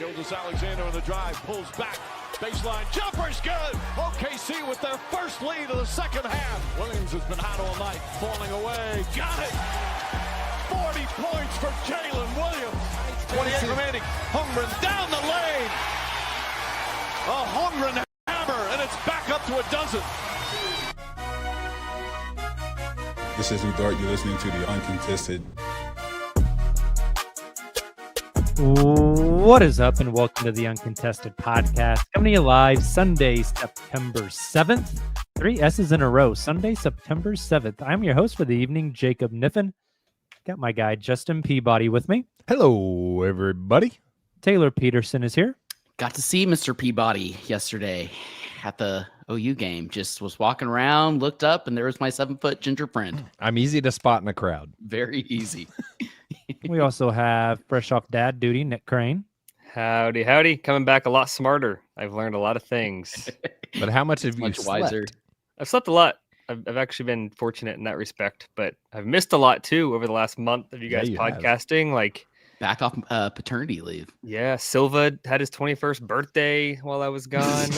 Gilgeous-Alexander on the drive, pulls back, baseline, jumper's good! OKC with their first lead of the second half. Williams has been hot all night, falling away, got it! 40 points for Jalen Williams. 28 remaining, Holmgren down the lane! A Holmgren hammer, and it's back up to a dozen. This is Udart. You're listening to the Uncontested. What is up, and welcome to the Uncontested Podcast. Coming to you live Sunday, September 7th. 3 S's in a row. Sunday, September 7th. I'm your host for the evening, Jacob Niffen. Got my guy, Justin Peabody, with me. Hello, everybody. Taylor Peterson is here. Got to see Mr. Peabody yesterday at the OU game. Just was walking around, looked up, and there was my 7-foot ginger friend. I'm easy to spot in a crowd. Very easy. We also have fresh off dad duty, Nick Crane. Howdy, howdy. Coming back a lot smarter. I've learned a lot of things. But how much have you Much slept? wiser. I've slept a lot. I've actually been fortunate in that respect, but I've missed a lot too over the last month of you guys podcasting. Like Back off paternity leave. Yeah, Silva had his 21st birthday while I was gone.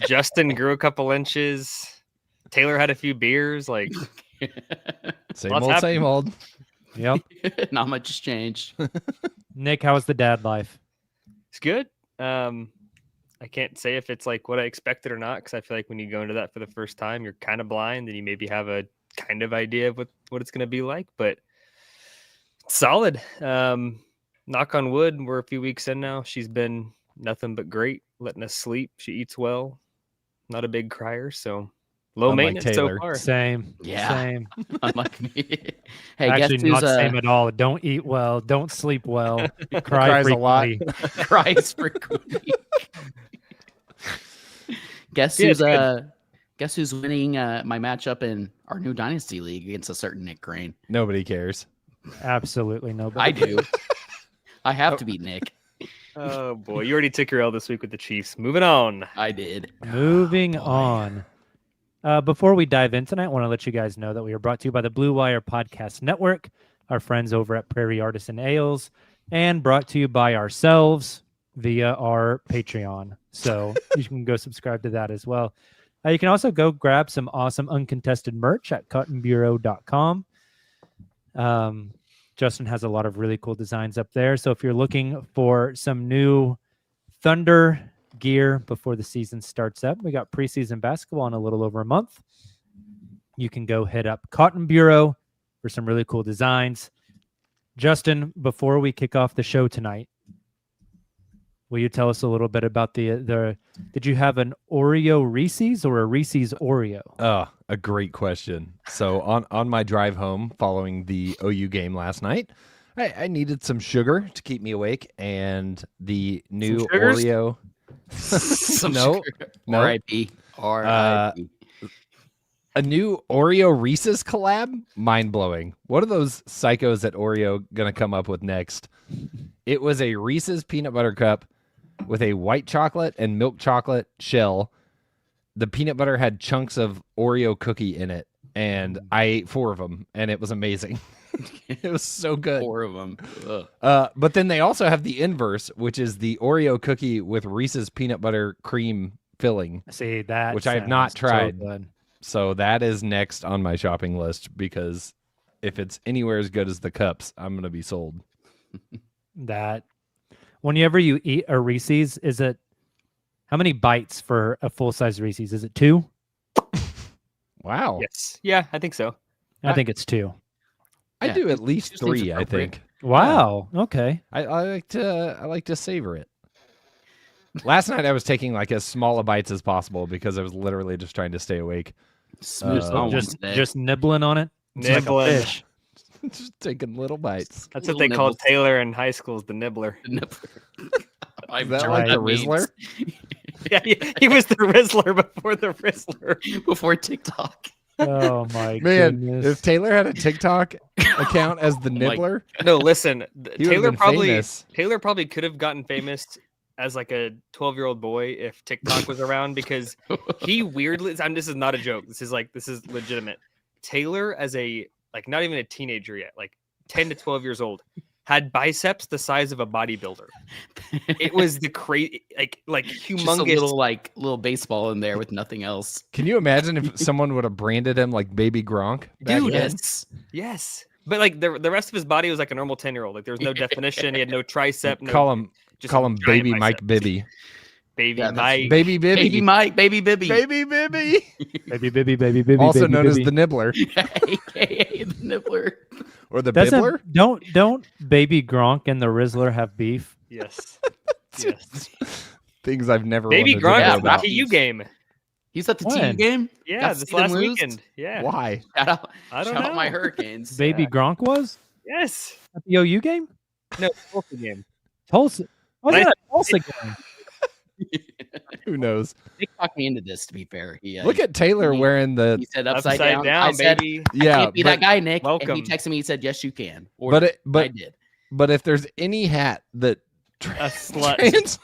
Justin grew a couple inches. Taylor had a few beers. Like Same old. Yep. Not much has changed. Nick, how was the dad life? It's good. I can't say if it's like what I expected or not, because I feel like when you go into that for the first time, you're kind of blind and you maybe have a kind of idea of what it's going to be like, but it's solid. Knock on wood, we're a few weeks in now. She's been nothing but great, letting us sleep. She eats well, not a big crier, so low Unlike maintenance Taylor. so far. Same. Yeah. Same. Unlike me. Hey, Actually, guess who's not same at all. Don't eat well. Don't sleep well. Cry Cries a lot. frequently. cries frequently. Guess who's winning my matchup in our new Dynasty League against a certain Nick Crane? Nobody cares. Absolutely nobody. I do. I have to beat Nick. Oh boy, you already took your L this week with the Chiefs. Moving on. I did. Moving on. Before we dive in tonight, I want to let you guys know that we are brought to you by the Blue Wire Podcast Network, our friends over at Prairie Artisan Ales, and brought to you by ourselves via our Patreon. So you can go subscribe to that as well. You can also go grab some awesome uncontested merch at cottonbureau.com. Justin has a lot of really cool designs up there. So if you're looking for some new Thunder gear before the season starts up, we got preseason basketball in a little over a month. You can go hit up Cotton Bureau for some really cool designs. Justin, before we kick off the show tonight, will you tell us a little bit about the did you have an Oreo Reese's or a Reese's Oreo? Oh, a great question. So on my drive home following the OU game last night, I needed some sugar to keep me awake, and the new Oreo. No. R.I.P. R.I.P. A new Oreo Reese's collab? Mind-blowing. What are those psychos at Oreo going to come up with next? It was a Reese's peanut butter cup with a white chocolate and milk chocolate shell. The peanut butter had chunks of Oreo cookie in it, and I ate 4 of them, and it was amazing. It was so good. 4 of them. But then they also have the inverse, which is the Oreo cookie with Reese's peanut butter cream filling. See that, which I have not tried. So good. So that is next on my shopping list, because if it's anywhere as good as the cups, I'm going to be sold. That whenever you eat a Reese's, is it how many bites for a full-size Reese's? Is it 2? Wow. Yes. Yeah, I think so. I think it's 2. I Yeah, do at least 3, I think. Wow. Okay. I like to savor it. Last night I was taking like as small a bites as possible because I was literally just trying to stay awake. Smooth on Just today. just nibbling on it. It's like a Nibbling. fish. Just taking little bites. That's what Little they called nibbles. Taylor in high school, is the nibbler. I'm Is that sure like what the means. Rizzler? Yeah, he was the Rizzler before the Rizzler. Before TikTok. Oh my Man, goodness. if Taylor had a TikTok account as the Nibbler, No, listen, he would've been famous. Taylor probably could have gotten famous as like a 12-year-old boy if TikTok was around, because he weirdly, this is not a joke. This is legitimate. Taylor as a, like, not even a teenager yet, like 10 to 12 years old, had biceps the size of a bodybuilder. It was the crazy, like humongous. Just a little baseball in there with nothing else. Can you imagine if someone would have branded him like Baby Gronk? back Dude, then? yes. But like the rest of his body was like a normal 10-year-old. Like there was no definition. He had no tricep. No, Call him giant Baby biceps. Mike Bibby. Baby Yeah, Mike. Baby Bibby. Baby Mike, Baby Bibby. Baby Bibby. Baby, baby, baby, baby. Also baby, known as baby. the Nibbler AKA the Nibbler. or the Bibbler. Don't Baby Gronk and the Rizzler have beef? Yes. Yes. Things I've never Baby wanted to Gronk know Yeah, was about. at the TU game. He's at the When? TU game? Yeah, Got to this see them last lose? weekend. Yeah. Why? Shout out, I don't shout out know. my Hurricanes. Baby Gronk was Yes. at the OU game. No, Tulsa game. Tulsa. Wasn't Nice. that a Tulsa game? Who knows? Nick talked me into this, to be fair. Look at Taylor wearing the. He said Upside down. I said, baby. I Yeah, can't be that guy, Nick. And welcome. he texted me, he said, yes, you can. Or but I but did. but if there's any hat that A slut. translates,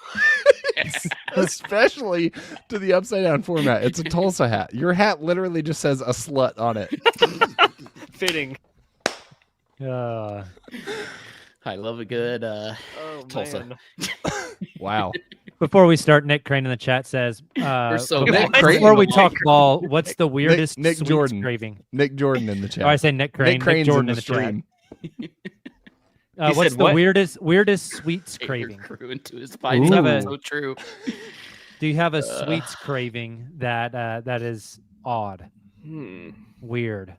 especially to the upside down format, it's a Tulsa hat. Your hat literally just says a slut on it. Fitting. I love a good Oh, Tulsa. man. Wow. Before we start, Nick Crane in the chat says, We're so before, Nick bad. Crane- before we talk ball, what's the weirdest Nick sweets Jordan. craving? Nick Jordan in the chat. Oh, I say Nick Crane. Nick Crane's Jordan in chat. the stream. He What's said the what? weirdest sweets Take your craving? crew into his Ooh. fight. Have a- So true. Do you have a sweets craving that that is odd, weird?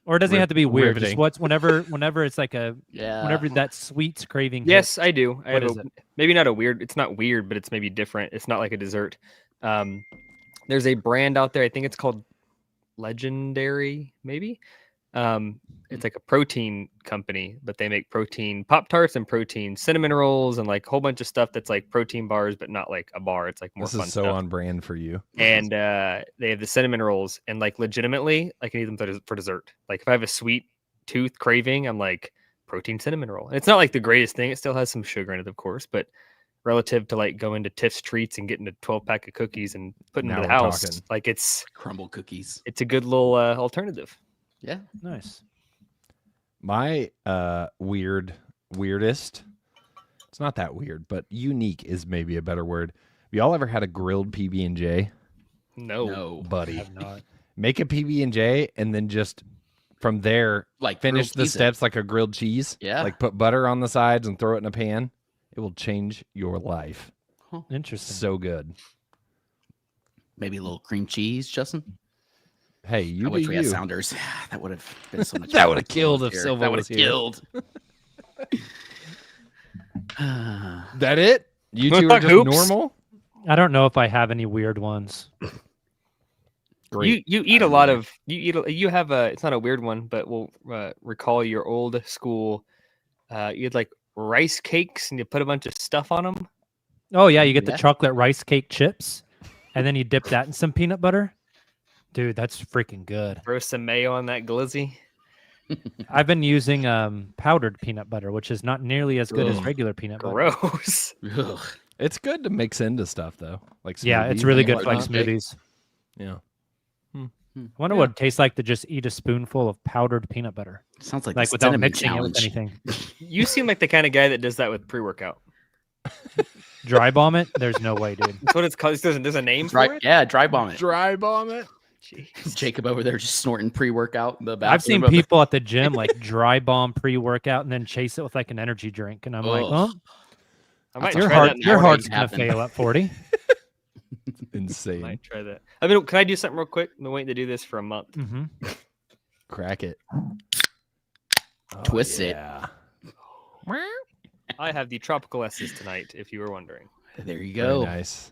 Or it doesn't have to be weird. Just Riveting. what's whenever it's like a Yeah. whenever that sweets craving. hits. Yes, I do. I What have is a, it? maybe not a weird. It's not weird, but it's maybe different. It's not like a dessert. There's a brand out there. I think it's called Legendary. Maybe. It's like a protein company, but they make protein Pop-Tarts and protein cinnamon rolls and like a whole bunch of stuff that's like protein bars, but not like a bar. It's like more This fun is so stuff. on brand for you. And they have the cinnamon rolls, and like legitimately, I can eat them for dessert. Like if I have a sweet tooth craving, I'm like protein cinnamon roll. And it's not like the greatest thing. It still has some sugar in it, of course, but relative to like going to Tiff's Treats and getting a 12-pack of cookies and putting Now them in we're the house, talking. like it's Crumble cookies. a good little alternative. Yeah. Nice. My weirdest. It's not that weird, but unique is maybe a better word. Have y'all ever had a grilled PB&J? No. No. Buddy. I've not. Make a PB&J and then just from there Like finish grilled the cheese it. steps like a grilled cheese. Yeah. Like put butter on the sides and throw it in a pan. It will change your life. Interesting. So good. Maybe a little cream cheese, Justin. Hey, you I wish do we had you. sounders. That would have been so much. That fun. would have killed if Here. Silva That would was have here. killed. That it? You Wanna two are talk just hoops? normal? I don't know if I have any weird ones. Great. You eat a lot of you have a, it's not a weird one, but we'll recall your old school. You had like rice cakes and you put a bunch of stuff on them. Oh yeah, you get the Yeah. chocolate rice cake chips, and then you dip that in some peanut butter. Dude, that's freaking good. Throw some mayo on that glizzy. I've been using powdered peanut butter, which is not nearly as good as Ugh. regular peanut butter. Gross. Ugh. It's good to mix into stuff though. Like Yeah, it's smoothies really and good for like whatnot. smoothies. Yeah. I wonder what it tastes like to just eat a spoonful of powdered peanut butter, Sounds like, like the without cinnamon mixing it with challenge. anything. You seem like the kind of guy that does that with pre-workout. Dry bomb it? There's no way, dude. That's what it's called. There's a name for Dry, it. yeah, dry bomb it. Dry bomb it. Jeez. Jacob over there just snorting pre-workout in the bathroom. I've seen of the- people at the gym like dry bomb pre-workout and then chase it with like an energy drink, and I'm like, Ugh. well, I might your try heart, that. your already heart's gonna happened. fail at 40. Insane. Might try that. I mean, can I do something real quick? I've been waiting to do this for a month. Hmm. Crack it. Twist it. Yeah. I have the tropical S's tonight, if you were wondering. There you Very go. nice.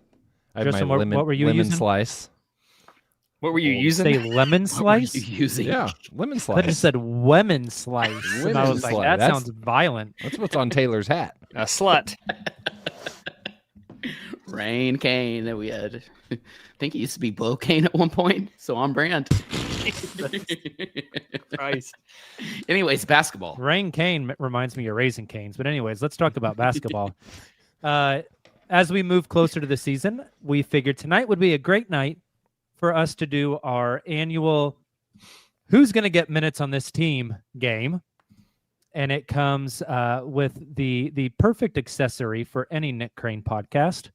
I had Justin, my what were you lemon using? slice. What were you using? Say lemon What were you slice. using? Yeah, lemon I slice. just said lemon slice, and I Lemon was like, slice. that That's- sounds violent. That's what's on Taylor's hat. A slut. Rain cane that we had. I think it used to be blow cane at one point. So on brand. Christ. Anyways, basketball. Rain cane reminds me of Raising Canes. But anyways, let's talk about basketball. As we move closer to the season, we figured tonight would be a great night for us to do our annual who's going to get minutes on this team game. And it comes with the perfect accessory for any Nick Crane podcast,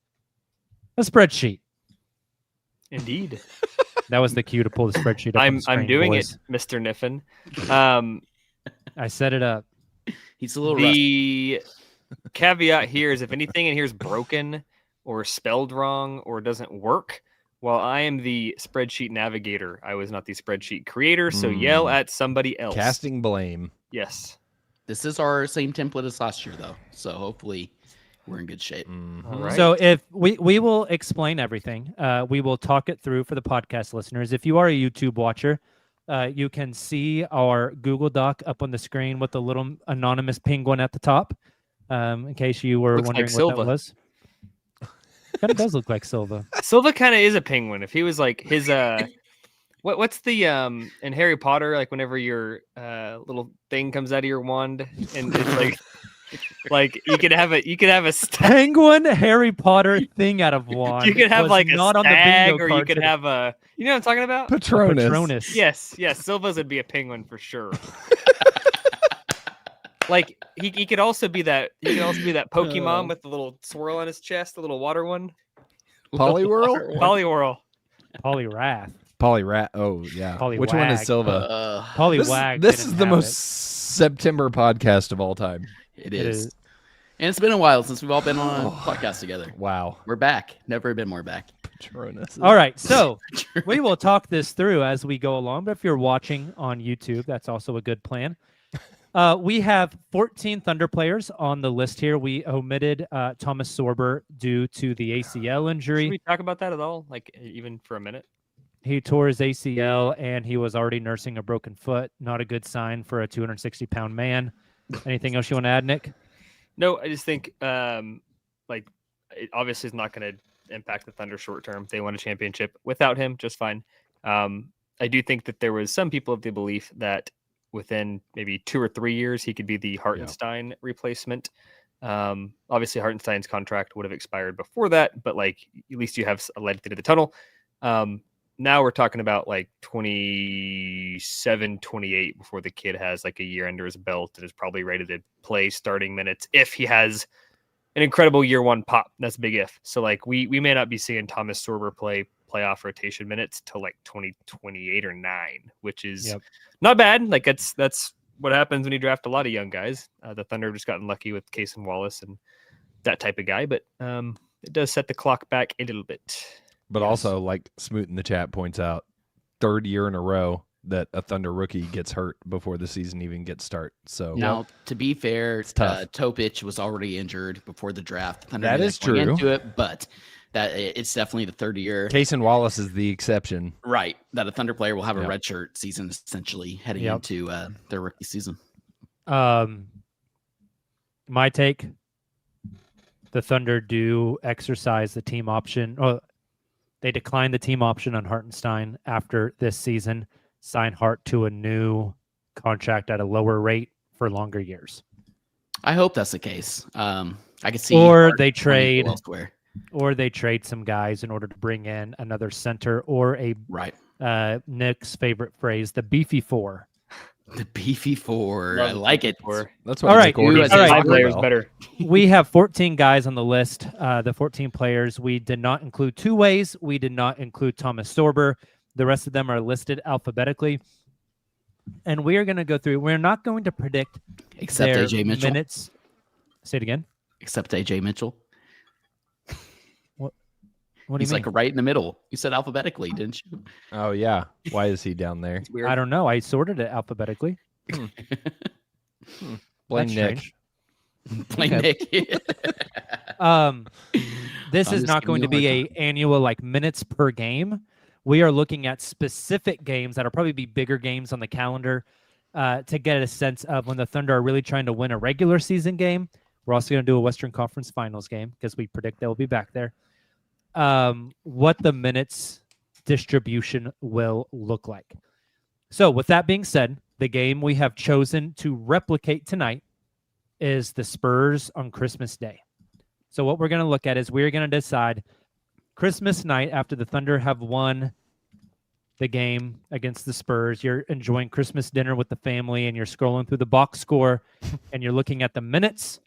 a spreadsheet. Indeed. That was the cue to pull the spreadsheet up. I'm doing boys. it, Mr. Niffin. I set it up. He's a little rusty. The caveat here is if anything in here is broken or spelled wrong or doesn't work, while I am the spreadsheet navigator, I was not the spreadsheet creator, so yell at somebody else. Casting blame. Yes. This is our same template as last year, though. So hopefully we're in good shape. All right. So if we will explain everything, we will talk it through for the podcast listeners. If you are a YouTube watcher, you can see our Google Doc up on the screen with the little anonymous penguin at the top. In case you were Looks like wondering what Silva. that was. Kind of does look like Silva. Silva kind of is a penguin. If he was like his what's the in Harry Potter, like whenever your little thing comes out of your wand and it's like you could have a Penguin Harry Potter thing out of wand. you could have was like a not on the stag, bingo or card you could today. have a what I'm talking about? Patronus. Patronus. Yes, Silva's would be a penguin for sure. Like he could also be that. He could also be that Pokemon with the little swirl on his chest, the little water one. Poliwhirl? Poliwhirl. Poliwrath. Polyrat. Oh, yeah. Which one is Polywag. Silva? Poliwag. This didn't is the have most it. September podcast of all time. It It is. is. And it's been a while since we've all been on a podcast together. Wow. We're back. Never been more back. Patronus. All right, so we will talk this through as we go along. But if you're watching on YouTube, that's also a good plan. We have 14 Thunder players on the list here. We omitted Thomas Sorber due to the ACL Should injury. we talk about that at all? Like even for a minute? He tore his ACL and he was already nursing a broken foot. Not a good sign for a 260-pound man. Anything else you want to add, Nick? No, I just think like it obviously is not going to impact the Thunder short term. They won a championship without him, just fine. I do think that there was some people of the belief that within maybe 2 or 3 years he could be the Hartenstein replacement. Obviously Hartenstein's contract would have expired before that, but like at least you have a light at the end of the tunnel. Now we're talking about like 27, 28 before the kid has like a year under his belt and is probably ready to play starting minutes if he has an incredible year one pop. That's a big if. So like we may not be seeing Thomas Sorber play playoff rotation minutes till like 2028 or 9, which is not bad. Like that's what happens when you draft a lot of young guys. The Thunder have just gotten lucky with Case and Wallace and that type of guy, but it does set the clock back a little bit. But also, like Smoot in the chat points out, 3rd year in a row that a Thunder rookie gets hurt before the season even gets started. So Now, to be fair, tough. Topić was already injured before the draft. Thunder That didn't is go true. Into it, but it's definitely the 3rd year. Case and Wallace is the exception. Right. That a Thunder player will have a Yep. redshirt season essentially heading Yep. into their rookie season. My take, the Thunder do exercise the team option. Or they decline the team option on Hartenstein after this season, sign Hart to a new contract at a lower rate for longer years. I hope that's the case. I could see. Or Hart they wanting to go trade. elsewhere. Or they trade some guys in order to bring in another center or a Right. Nick's favorite phrase, the beefy four. The beefy 4. I like it. That's All what right, Nick orders. you as a Five Taco players Bell. better. We have 14 guys on the list. The 14 players, we did not include two ways. We did not include Thomas Sorber. The rest of them are listed alphabetically. And we are going to go through. We're not going to predict Except their AJ Mitchell. minutes. Say it again. Except AJ Mitchell. What do you He's mean? like right in the middle. You said alphabetically, didn't you? Oh, yeah. Why is he down there? I don't know. I sorted it alphabetically. Blame That's Nick. strange. Plain Okay. Nick. This I'm is just not going to giving you be a a annual like minutes per game. We are looking at specific games that'll probably be bigger games on the calendar to get a sense of when the Thunder are really trying to win a regular season game. We're also going to do a Western Conference Finals game because we predict they'll be back there. What the minutes distribution will look like. So with that being said, the game we have chosen to replicate tonight is the Spurs on Christmas Day. So what we're going to look at is we're going to decide Christmas night after the Thunder have won the game against the Spurs. You're enjoying Christmas dinner with the family and you're scrolling through the box score and you're looking at the minutes.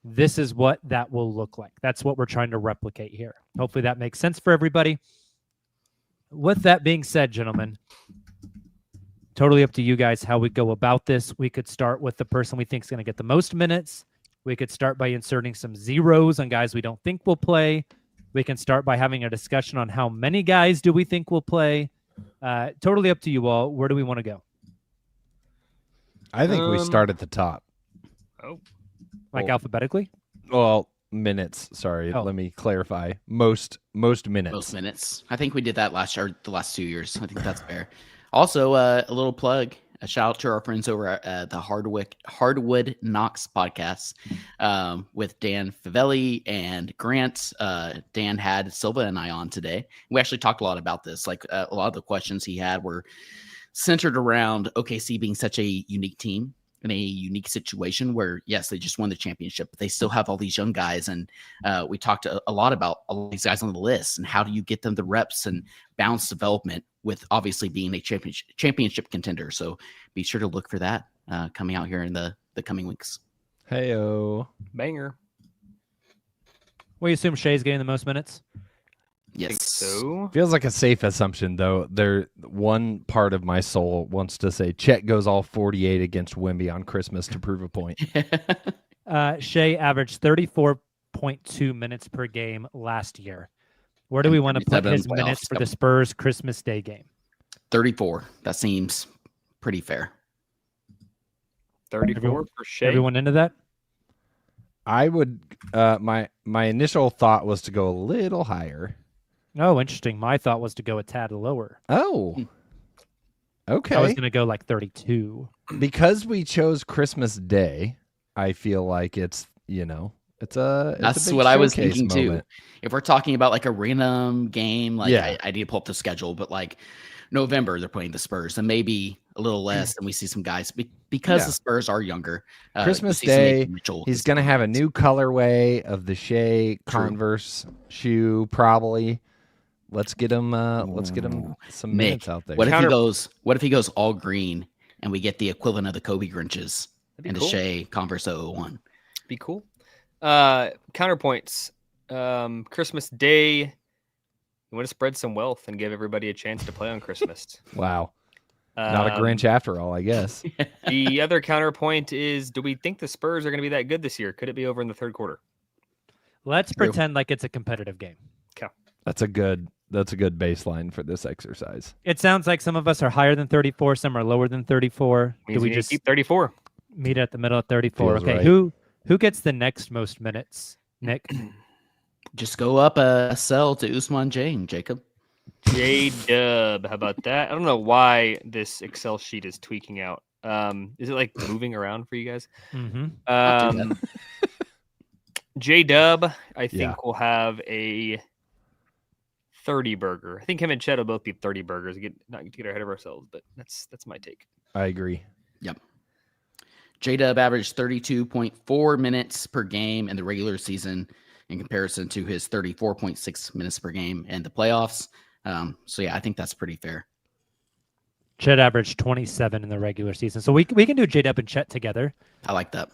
This is what that will look like. That's what we're trying to replicate here. Hopefully that makes sense for everybody. With that being said, gentlemen, totally up to you guys how we go about this. We could start with the person we think is going to get the most minutes. We could start by inserting some zeros on guys we don't think will play. We can start by having a discussion on how many guys do we think will play. Totally up to you all. Where do we want to go? I think we start at the top. Oh, Alphabetically? Well, minutes. Sorry, let me clarify. Most minutes. Most minutes. I think we did that last year, the last 2 years. I think that's fair. Also, a little plug. A shout out to our friends over at the Hardwood Knocks podcast with Dan Favelli and Grant. Dan had Silva and I on today. We actually talked a lot about this. Like a lot of the questions he had were centered around OKC being such a unique team in a unique situation where, yes, they just won the championship, but they still have all these young guys. And we talked a lot about all these guys on the list and how do you get them the reps and balance development with obviously being a championship contender. So be sure to look for that coming out here in the coming weeks. Hey-o. banger. We assume Shai's getting the most minutes. Yes. So Feels like a safe assumption, though. One part of my soul wants to say Chet goes all 48 against Wemby on Christmas to prove a point. Shai averaged 34.2 minutes per game last year. Where do we want to put his minutes for the Spurs Christmas Day game? 34. That seems pretty fair. 34 for Shai. Everyone into that? I would. My initial thought was to go a little higher. Oh, interesting. My thought was to go a tad lower. Oh. Okay. I was going to go like 32. Because we chose Christmas Day, I feel like it's That's big what I was showcase thinking moment. too. If we're talking about like a random game, like Yeah. I need to pull up the schedule, but like November they're playing the Spurs, and maybe a little less, and we see some guys because the Spurs are younger. Christmas we see some Day, Nathan Mitchell. he's going to have a new colorway of the Shai Converse shoe, probably. Let's get him some Nick, minutes out there. What if he goes all green and we get the equivalent of the Kobe Grinches and the Shai Converse 001? Be cool. Counterpoints. Christmas Day. You want to spread some wealth and give everybody a chance to play on Christmas. Wow. Not a Grinch after all, I guess. The other counterpoint is, do we think the Spurs are going to be that good this year? Could it be over in the third quarter? Let's pretend like it's a competitive game. Okay. That's a good baseline for this exercise. It sounds like some of us are higher than 34, some are lower than 34. Means Do we need to just keep 34? meet at the middle at 34? Feels Okay, right. who gets the next most minutes? Nick? Just go up a sell to Usman Jane, Jacob. J-Dub. How about that? I don't know why this Excel sheet is tweaking out. Is it like moving around for you guys? Mm-hmm. J-Dub, I think will have a 30 burger. I think him and Chet will both be 30 burgers. Not to get ahead of ourselves, but that's my take. I agree. Yep. J-Dub averaged 32.4 minutes per game in the regular season in comparison to his 34.6 minutes per game in the playoffs. So, yeah, I think that's pretty fair. Chet averaged 27 in the regular season. So we can do J-Dub and Chet together. I like that.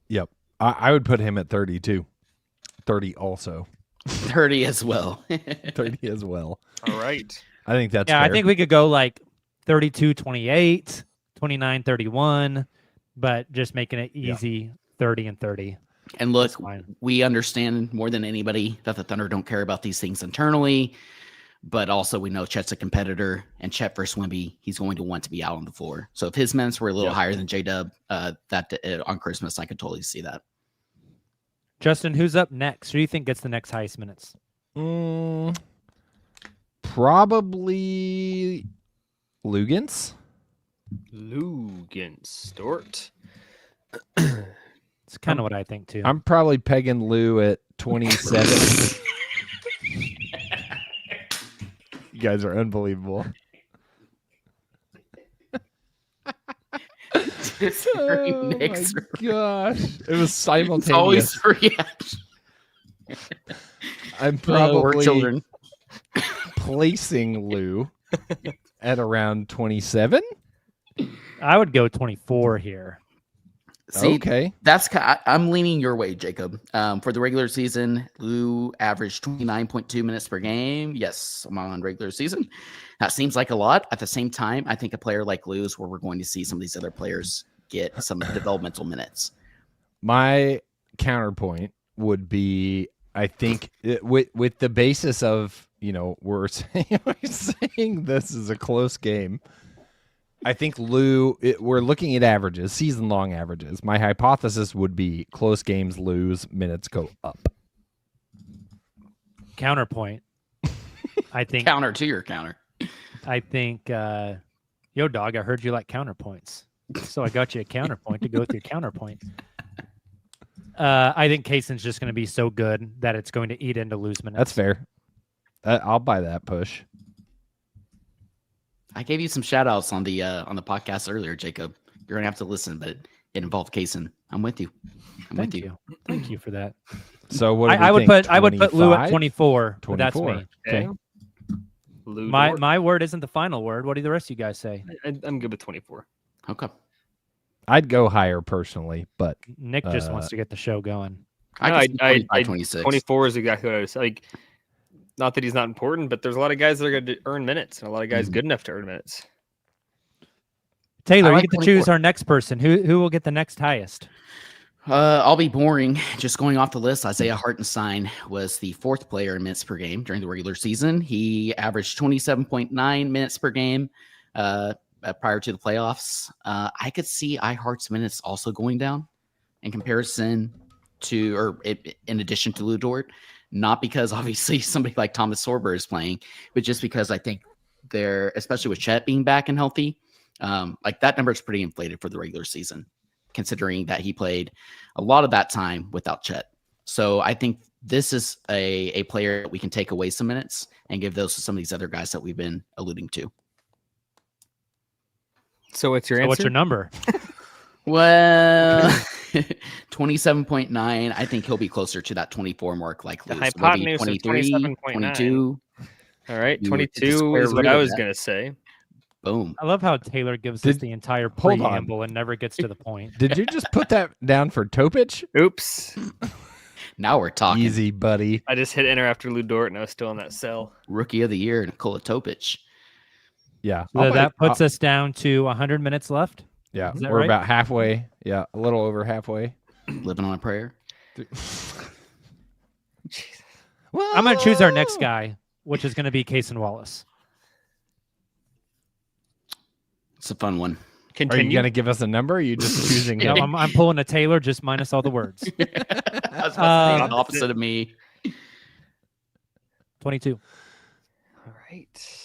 Yep. I would put him at 32. 30 also. 30 as well. 30 as well. All right. I think that's Yeah, fair. I think we could go like 32, 28, 29, 31, but just making it easy 30 and 30. And look, That's fine. we understand more than anybody that the Thunder don't care about these things internally, but also we know Chet's a competitor, and Chet versus Wemby, he's going to want to be out on the floor. So if his minutes were a little higher than J-Dub on Christmas, I could totally see that. Justin, who's up next? Who do you think gets the next highest minutes? Probably Lugans. Stort. It's kind of what I think too. I'm probably pegging Lou at 27. You guys are unbelievable. Oh my Nick's gosh. It was simultaneous. It's always a reaction. I'm We're probably children. placing Lou at around 27. I would go 24 here. See, Okay. I'm leaning your way, Jacob. For the regular season, Lou averaged 29.2 minutes per game. Yes, I'm on regular season. That seems like a lot. At the same time, I think a player like Lou is where we're going to see some of these other players get some developmental minutes. My counterpoint would be, I think, with the basis of, we're saying this is a close game. I think Lou, we're looking at averages, season-long averages. My hypothesis would be close games lose, minutes go up. Counterpoint. I think Counter to your counter. I think yo dog, I heard you like counterpoints. So I got you a counterpoint to go with your counterpoint. I think Kayson's just going to be so good that it's going to eat into Lou's minutes. That's fair. I'll buy that push. I gave you some shout outs on the podcast earlier, Jacob. You're gonna have to listen, but it involved Kaysen. I'm with you. Thank you. Thank you for that. So what do we I would think? put Lou at 25? 24. But that's 24. me. Okay. Lou Dort. My word isn't the final word. What do the rest of you guys say? I'm good with 24. Okay. I'd go higher personally, but Nick just wants to get the show going. I 26. 24 is exactly what I was like. Not that he's not important, but there's a lot of guys that are going to earn minutes, and a lot of guys good enough to earn minutes. Taylor, I like you get to 24. choose our next person. Who will get the next highest? I'll be boring. Just going off the list, Isaiah Hartenstein was the 4th player in minutes per game during the regular season. He averaged 27.9 minutes per game prior to the playoffs. I could see iHeart's minutes also going down in comparison to, or in addition to Lou Dort. Not because obviously somebody like Thomas Sorber is playing, but just because I think they're, especially with Chet being back and healthy, like that number is pretty inflated for the regular season, considering that he played a lot of that time without Chet. So I think this is a player that we can take away some minutes and give those to some of these other guys that we've been alluding to. So what's your answer? What's your number? Well, 27.9. I think he'll be closer to that 24 mark, like The Lou. So hypotenuse maybe of 23, 27.9. 22. All right, You would 22 square is what root I of was that. going to say. Boom. I love how Taylor gives us Did- the entire hold on. preamble and never gets to the point. did you just put that down for Topić? Oops. Now we're talking. Easy, buddy. I just hit enter after Lou Dort, and I was still in that cell. Rookie of the year, Nikola Topić. Yeah. So that puts us down to 100 minutes left. Yeah, Is that we're right? about halfway. Yeah, a little over halfway. Living on a prayer. Well, I'm going to choose our next guy, which is going to be Kaysen Wallace. It's a fun one. Are Continue. you going to give us a number? Or are you just choosing No, him? I'm pulling a Taylor, just minus all the words. I was about to say the opposite of me. 22. All right.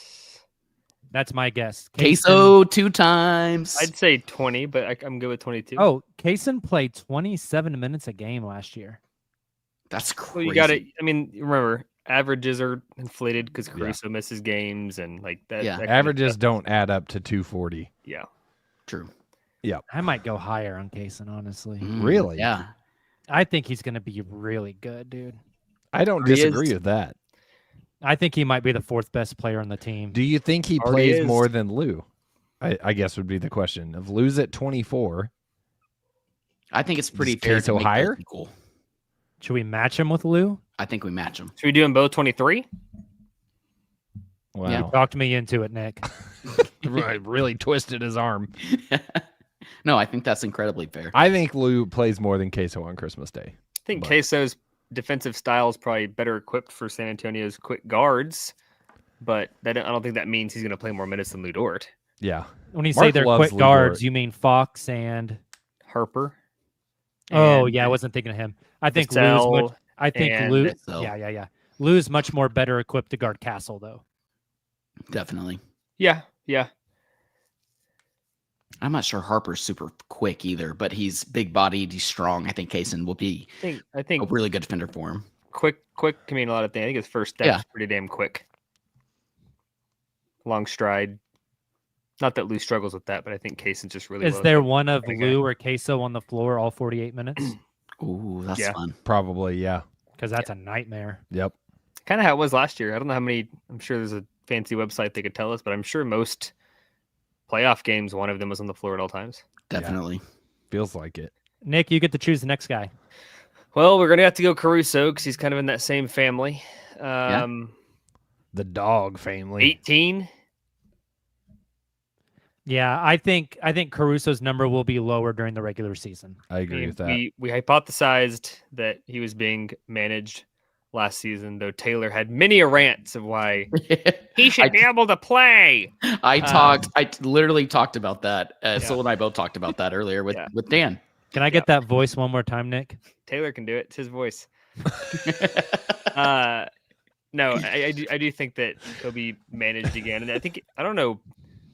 That's my guess. Queso 2 times. I'd say 20, but I'm good with 22. Oh, Kaysen played 27 minutes a game last year. That's well, crazy. you got to. I mean, remember, averages are inflated because Caruso misses games and like that. Yeah. that kind of Averages stuff. don't add up to 240. Yeah. True. I might go higher on Kaysen, honestly. Really? Yeah. I think he's going to be really good, dude. I don't He disagree is. with that. I think he might be the 4th best player on the team. Do you think he Already plays is. more than Lou? I guess would be the question. If Lou's at 24, I think it's pretty Is fair Queso to make higher? those equal. Should we match him with Lou? I think we match them. Should we do them both 23? wow, Yeah. Talked me into it, Nick. really twisted his arm. No, I think that's incredibly fair. I think Lou plays more than Queso on Christmas Day. I think But- Queso's defensive style is probably better equipped for San Antonio's quick guards, but I don't think that means he's going to play more minutes than Lou Dort. Yeah, When you say Mark they're loves quick Lou guards, Dort. you mean Fox and... Harper. Oh, and yeah, I wasn't thinking of him. I think Vassell Lou's much... I think and Lou... Vassell. Yeah. Lou's much more better equipped to guard Castle, though. Definitely. Yeah. I'm not sure Harper's super quick either, but he's big bodied. He's strong. I think Kaysen will be I a think really good defender for him. quick can mean a lot of things. I think his first step Yeah. is pretty damn quick. Long stride. Not that Lou struggles with that, but I think Kaysen's just really Is well there equipped. one of Okay. Lou or Queso on the floor all 48 minutes? Ooh, that's Yeah. fun. probably. Yeah. Because that's a nightmare. Yep. Kind of how it was last year. I don't know how many. I'm sure there's a fancy website they could tell us, but I'm sure most playoff games, one of them was on the floor at all times. Definitely. Feels like it. Nick, you get to choose the next guy. Well, we're gonna have to go Caruso because he's kind of in that same family. The dog family. 18. Yeah, I think Caruso's number will be lower during the regular season. I agree with that. We hypothesized that he was being managed last season, though Taylor had many rants of why he should be able to play. I literally talked about that. Sol and I both talked about that earlier with Dan. Can I get that voice one more time, Nick? Taylor can do it. It's his voice. No, I do think that he'll be managed again. And I don't know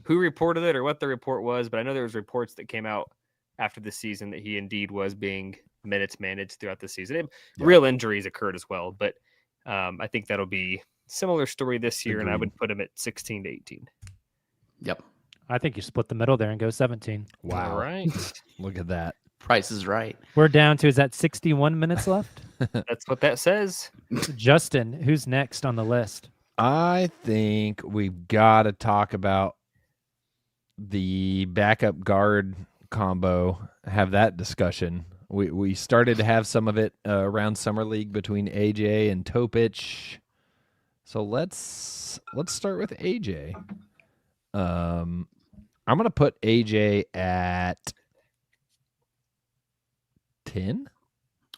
who reported it or what the report was, but I know there was reports that came out after the season that he indeed was being minutes managed throughout the season. Real injuries occurred as well, but I think that'll be similar story this year, and I would put him at 16 to 18. Yep. I think you split the middle there and go 17. Wow. All right. Look at that. Price is right. We're down to, is that 61 minutes left? That's what that says. Justin, who's next on the list? I think we've got to talk about the backup guard combo, have that discussion. We started to have some of it around Summer League between AJ and Topić. So let's start with AJ. I'm going to put AJ at 10.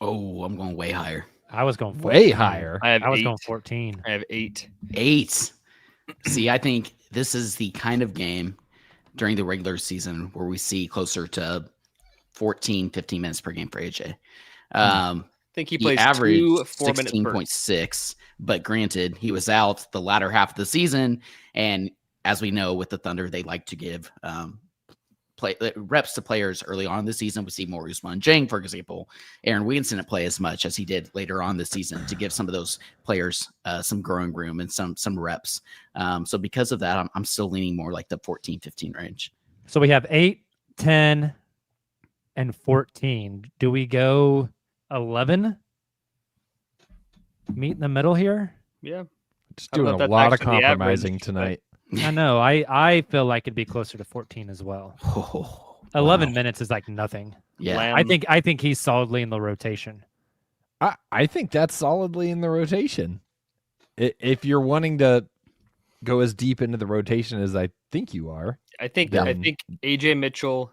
Oh, I'm going way higher. I was going 14. Way higher. I was 8. going 14. I have 8. 8. See, I think this is the kind of game during the regular season where we see closer to 14, 15 minutes per game for AJ. I think he plays averaged 2 4-minute 16.6, but granted, he was out the latter half of the season. And as we know, with the Thunder, they like to give reps to players early on in the season. We see more Ousmane Dieng, for example. Aaron Wiggins didn't play as much as he did later on this season to give some of those players some growing room and some reps. So because of that, I'm still leaning more like the 14, 15 range. So we have 8, 10, and 14. Do we go 11? Meet in the middle here? Yeah. Just I don't know doing if a that's lot of actually the compromising average, tonight. I know. I feel like it'd be closer to 14 as well. 11 minutes is like nothing. Yeah. Lamb. I think he's solidly in the rotation. I think that's solidly in the rotation. If you're wanting to go as deep into the rotation as I think you are. I think AJ Mitchell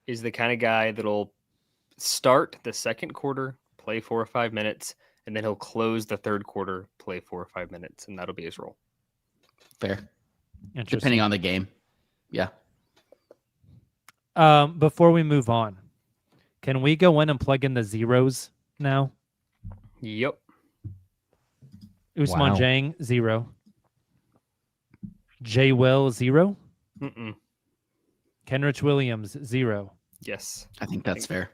is the kind of guy that'll start the second quarter, play 4 or 5 minutes, and then he'll close the third quarter, play 4 or 5 minutes, and that'll be his role. Fair. Interesting. Depending on the game. Yeah. Before we move on, can we go in and plug in the zeros now? Yep. Ousmane Wow. Dieng, 0. J. Will, 0. Mm-mm. Kenrich Williams, 0. Yes. I think that's fair.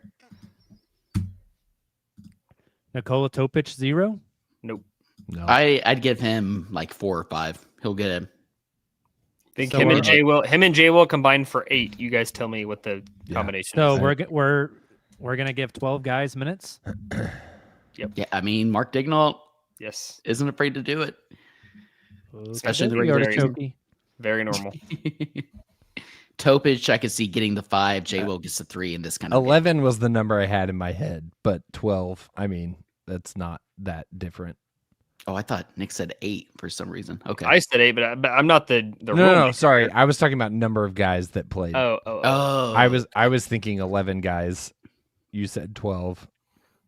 Nikola Topić, 0. Nope. No. I'd give him like 4 or 5. He'll get him. I think So him we're- and Jay will combine for 8. You guys tell me what the combination So is. we're gonna give 12 guys minutes. Yeah, I mean, Mark Daigneault Yes. isn't afraid to do it. Especially in the Okay, regular season. Artichoke. Very normal. Topić, I could see getting the 5. J. Will gets the 3 in this kind of game. 11 was the number I had in my head, but 12, I mean, that's not that different. Oh, I thought Nick said 8 for some reason. Okay. I said 8, but I'm not the No, roommate. sorry. I was talking about number of guys that played. Oh. I was thinking 11 guys. You said 12.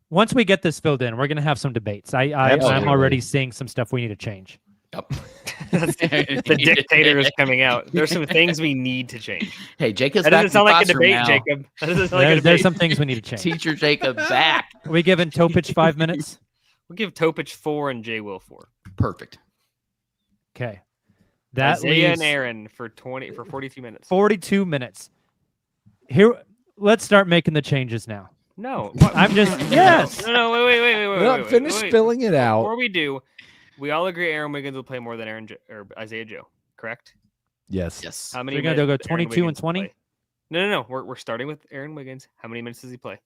Once we get this filled in, we're gonna have some debates. I'm Absolutely. already seeing some stuff we need to change. Yep. The dictator is coming out. There's some things we need to change. Hey, Jacob's That back doesn't in the sound like a classroom debate, now. Jacob. That doesn't sound like a There's debate. some things we need to change. Teacher Jacob back. Are we giving Topić 5 minutes? We'll give Topić 4 and Jay Will 4. Perfect. Okay. That Isaiah leaves and Aaron for 42 minutes. 42 minutes. Here, let's start making the changes now. No. I'm just yes. No, wait. Finish spilling it out. Before we do, we all agree Aaron Wiggins will play more than or Isaiah Joe, correct? Yes. Yes. How many We're gonna minutes go does Aaron 22 and Wiggins 20? play? No. We're starting with Aaron Wiggins. How many minutes does he play?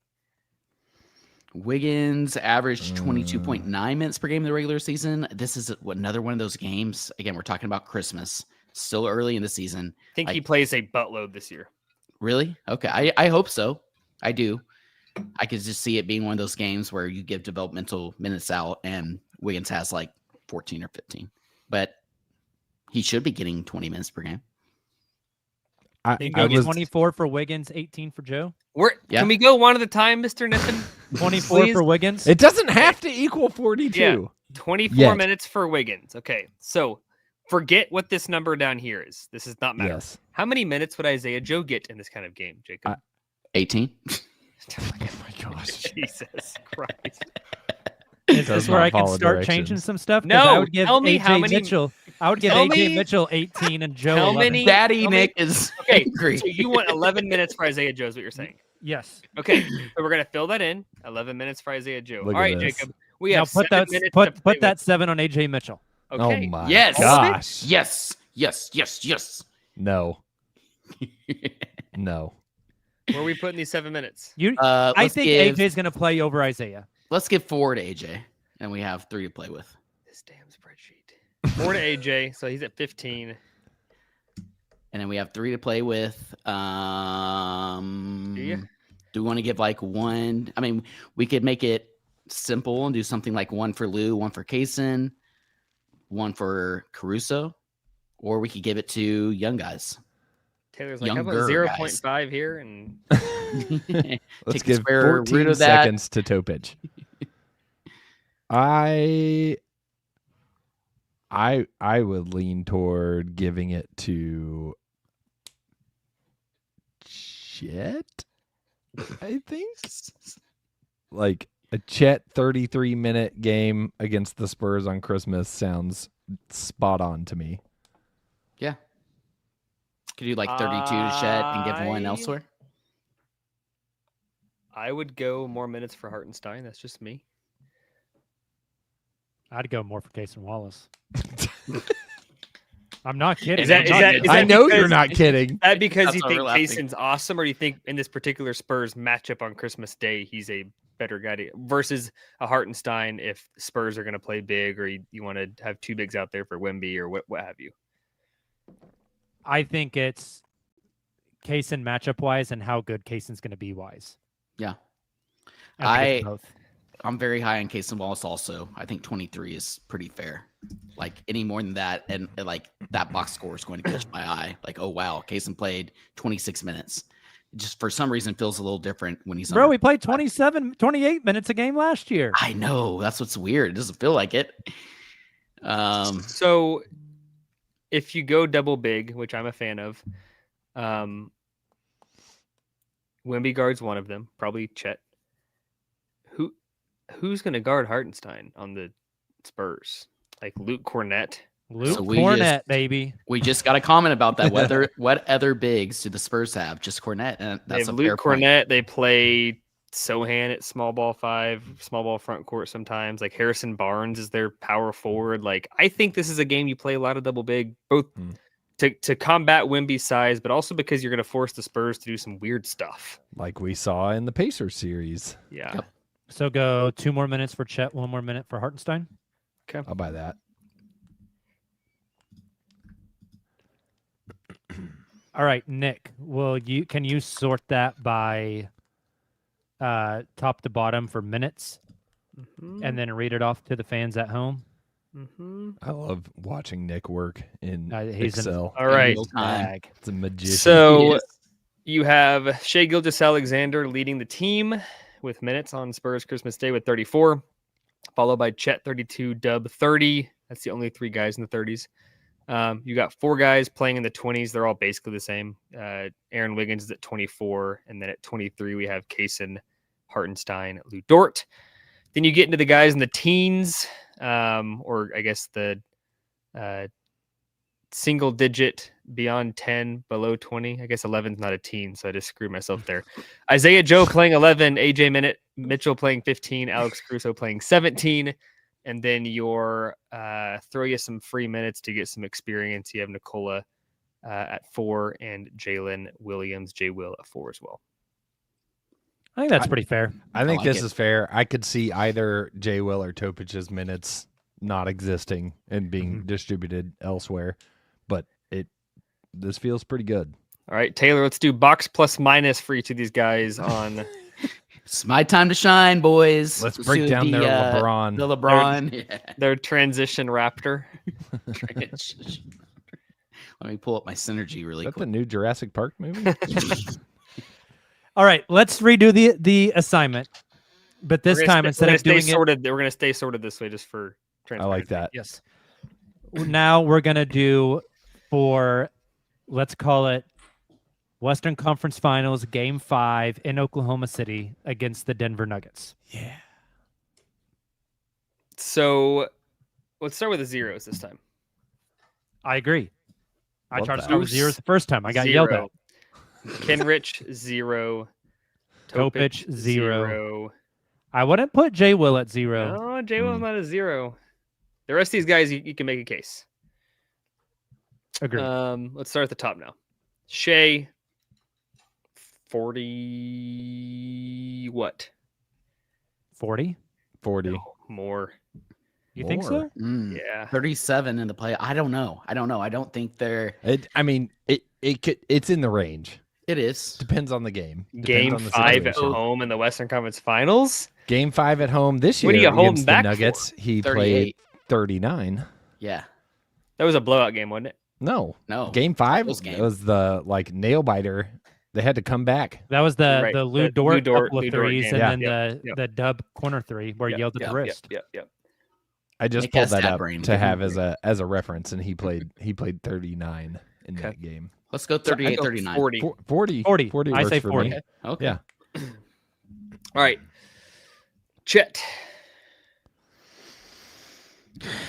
Wiggins averaged 22.9 minutes per game in the regular season. This is another one of those games. Again, we're talking about Christmas. Still early in the season. I think he plays a buttload this year. Really? Okay. I hope so. I do. I could just see it being one of those games where you give developmental minutes out and Wiggins has like 14 or 15. But he should be getting 20 minutes per game. You go 24 for Wiggins, 18 for Joe. Can we go one at a time, Mr. Niffin? 24 Please? for Wiggins. It doesn't have to equal 42. Yeah. 24 minutes for Wiggins. Okay, so forget what this number down here is. This is not matter. Yes. How many minutes would Isaiah Joe get in this kind of game, Jacob? 18. Oh my gosh. Jesus Christ. Is Does this where not I can follow start directions. changing some stuff? 'Cause No, I would give tell me how AJ many- Mitchell. I would give tell AJ me- Mitchell 18 and Joe How 11. many- Daddy Tell me- Nick is Okay, angry. so you want 11 minutes for Isaiah Joe is what you're saying. Yes. Okay, so we're going to fill that in. 11 minutes for Isaiah Joe. Look All at right, this. Jacob. We Now have put 7 that minutes to play put that 7 on AJ Mitchell. with. Oh Okay. my Yes. gosh. Yes. No. No. Where are we putting these 7 minutes? I Let's think give, AJ's going to play over Isaiah. let's give 4 to AJ, and we have 3 to play with. This damn spreadsheet. 4 to AJ, so he's at 15. And then we have 3 to play with. Do you? Do we want to give like 1? I mean, we could make it simple and do something like 1 for Lou, 1 for Kaysen, 1 for Caruso, or we could give it to young guys. Taylor's like, how about Younger 0.5 here? And Let's Take the give square root 14 of that. seconds to Topić. I would lean toward giving it to Chet. I think like a Chet 33-minute game against the Spurs on Christmas sounds spot on to me. Yeah. Could do like 32 to Chet and give 1 I- elsewhere. I would go more minutes for Hartenstein. That's just me. I'd go more for Kaysen Wallace. I'm not kidding. Is that- I'm is not that- kidding. is I that know because- you're not kidding. That because That's you why think we're laughing. Kaysen's awesome, or do you think in this particular Spurs matchup on Christmas Day, he's a better guy versus a Hartenstein if Spurs are going to play big, or you want to have 2 bigs out there for Wemby or what have you? I think it's Kaysen matchup wise and how good Kaysen's going to be wise. Yeah. I think it's both. I'm very high on Kaysen Wallace also. I think 23 is pretty fair. Like any more than that, and like that box score is going to catch my eye. Like, oh wow, Kaysen played 26 minutes. It just for some reason feels a little different when he's Bro, on. we played 28 minutes a game last year. I know, that's what's weird. It doesn't feel like it. So if you go double big, which I'm a fan of, Wemby guards one of them, probably Chet. Who's going to guard Hartenstein on the Spurs? Like Luke Cornett? Luke So we Cornett, baby. We just got a comment about that. What other bigs do the Spurs have? Just Cornett, and They that's have a fair Luke point. Cornett. They play Sohan at small ball 5, small ball front court sometimes. Like Harrison Barnes is their power forward. Like I think this is a game you play a lot of double big, both to combat Wemby's size, but also because you're going to force the Spurs to do some weird stuff. Like we saw in the Pacers series. Yeah. Yep. So go 2 more minutes for Chet, 1 more minute for Hartenstein. Okay. I'll buy that. All right, Nick, can you sort that by top to bottom for minutes and then read it off to the fans at home? I love watching Nick work in He's Excel. All right. Real time. It's a magician. So Yes. you have Shai Gilgeous-Alexander leading the team with minutes on Spurs Christmas Day with 34, followed by Chet 32, Dub 30. That's the only 3 guys in the 30s. You got 4 guys playing in the 20s. They're all basically the same. Aaron Wiggins is at 24, and then at 23 we have Kaysen, Hartenstein, Lou Dort. Then you get into the guys in the teens, or I guess the single digit beyond 10, below 20. I guess 11 is not a teen, so I just screwed myself there. Isaiah Joe playing 11, AJ Mitchell playing 15, Alex Caruso playing 17. And then your throw you some free minutes to get some experience. You have Nikola at 4 and Jalen Williams, J. Will at 4 as well. I think that's pretty fair. I think like this it. is fair. I could see either J. Will or Topic's minutes not existing and being distributed elsewhere, but this feels pretty good. All right, Taylor, let's do box plus minus for each of these guys on It's my time to shine, boys. Let's break do down their LeBron. The LeBron. Yeah. their transition Raptor. Let me pull up my synergy really Is that quick. the new Jurassic Park movie? All right, let's redo the assignment, but this time instead of doing it, sorted, we're gonna stay sorted this way just for I transparency. like that. yes. Now we're gonna do for, let's call it Western Conference Finals, Game 5 in Oklahoma City against the Denver Nuggets. Yeah. So let's start with the zeros this time. I agree. I Love tried to that. start with zeros the first time. I got yelled at. Kenrich 0. Topić 0. I wouldn't put J. Will at 0. No, J. Will's not a 0. The rest of these guys, you can make a case. Agreed. Let's start at the top now. Shai, 40. What? 40? 40. No, more. You think More. so? Yeah. 37 in the play. I don't know. I don't think they're. It's in the range. It is. Depends on the game. Depends Game on the 5 at situation. home in the Western Conference Finals. Game 5 at home this year What are you holding against back the Nuggets. He 38. played 39. Yeah. That was a blowout game, wasn't it? No. No. Game 5 Close game. was the nail biter. They had to come back. That was the Right. Lou The Dort Lou Dort- couple of Lou Dort threes, game. and Yeah. then Yep. the dub corner three where he yelled at the wrist. Yep. I just Nick pulled has that stat up brain. to Give him have a as a reference, and he played 39 in that game. Let's go 38, 39. 40. 40. 40. 40 I works say for 40. me. Okay. Yeah. All right. Chet.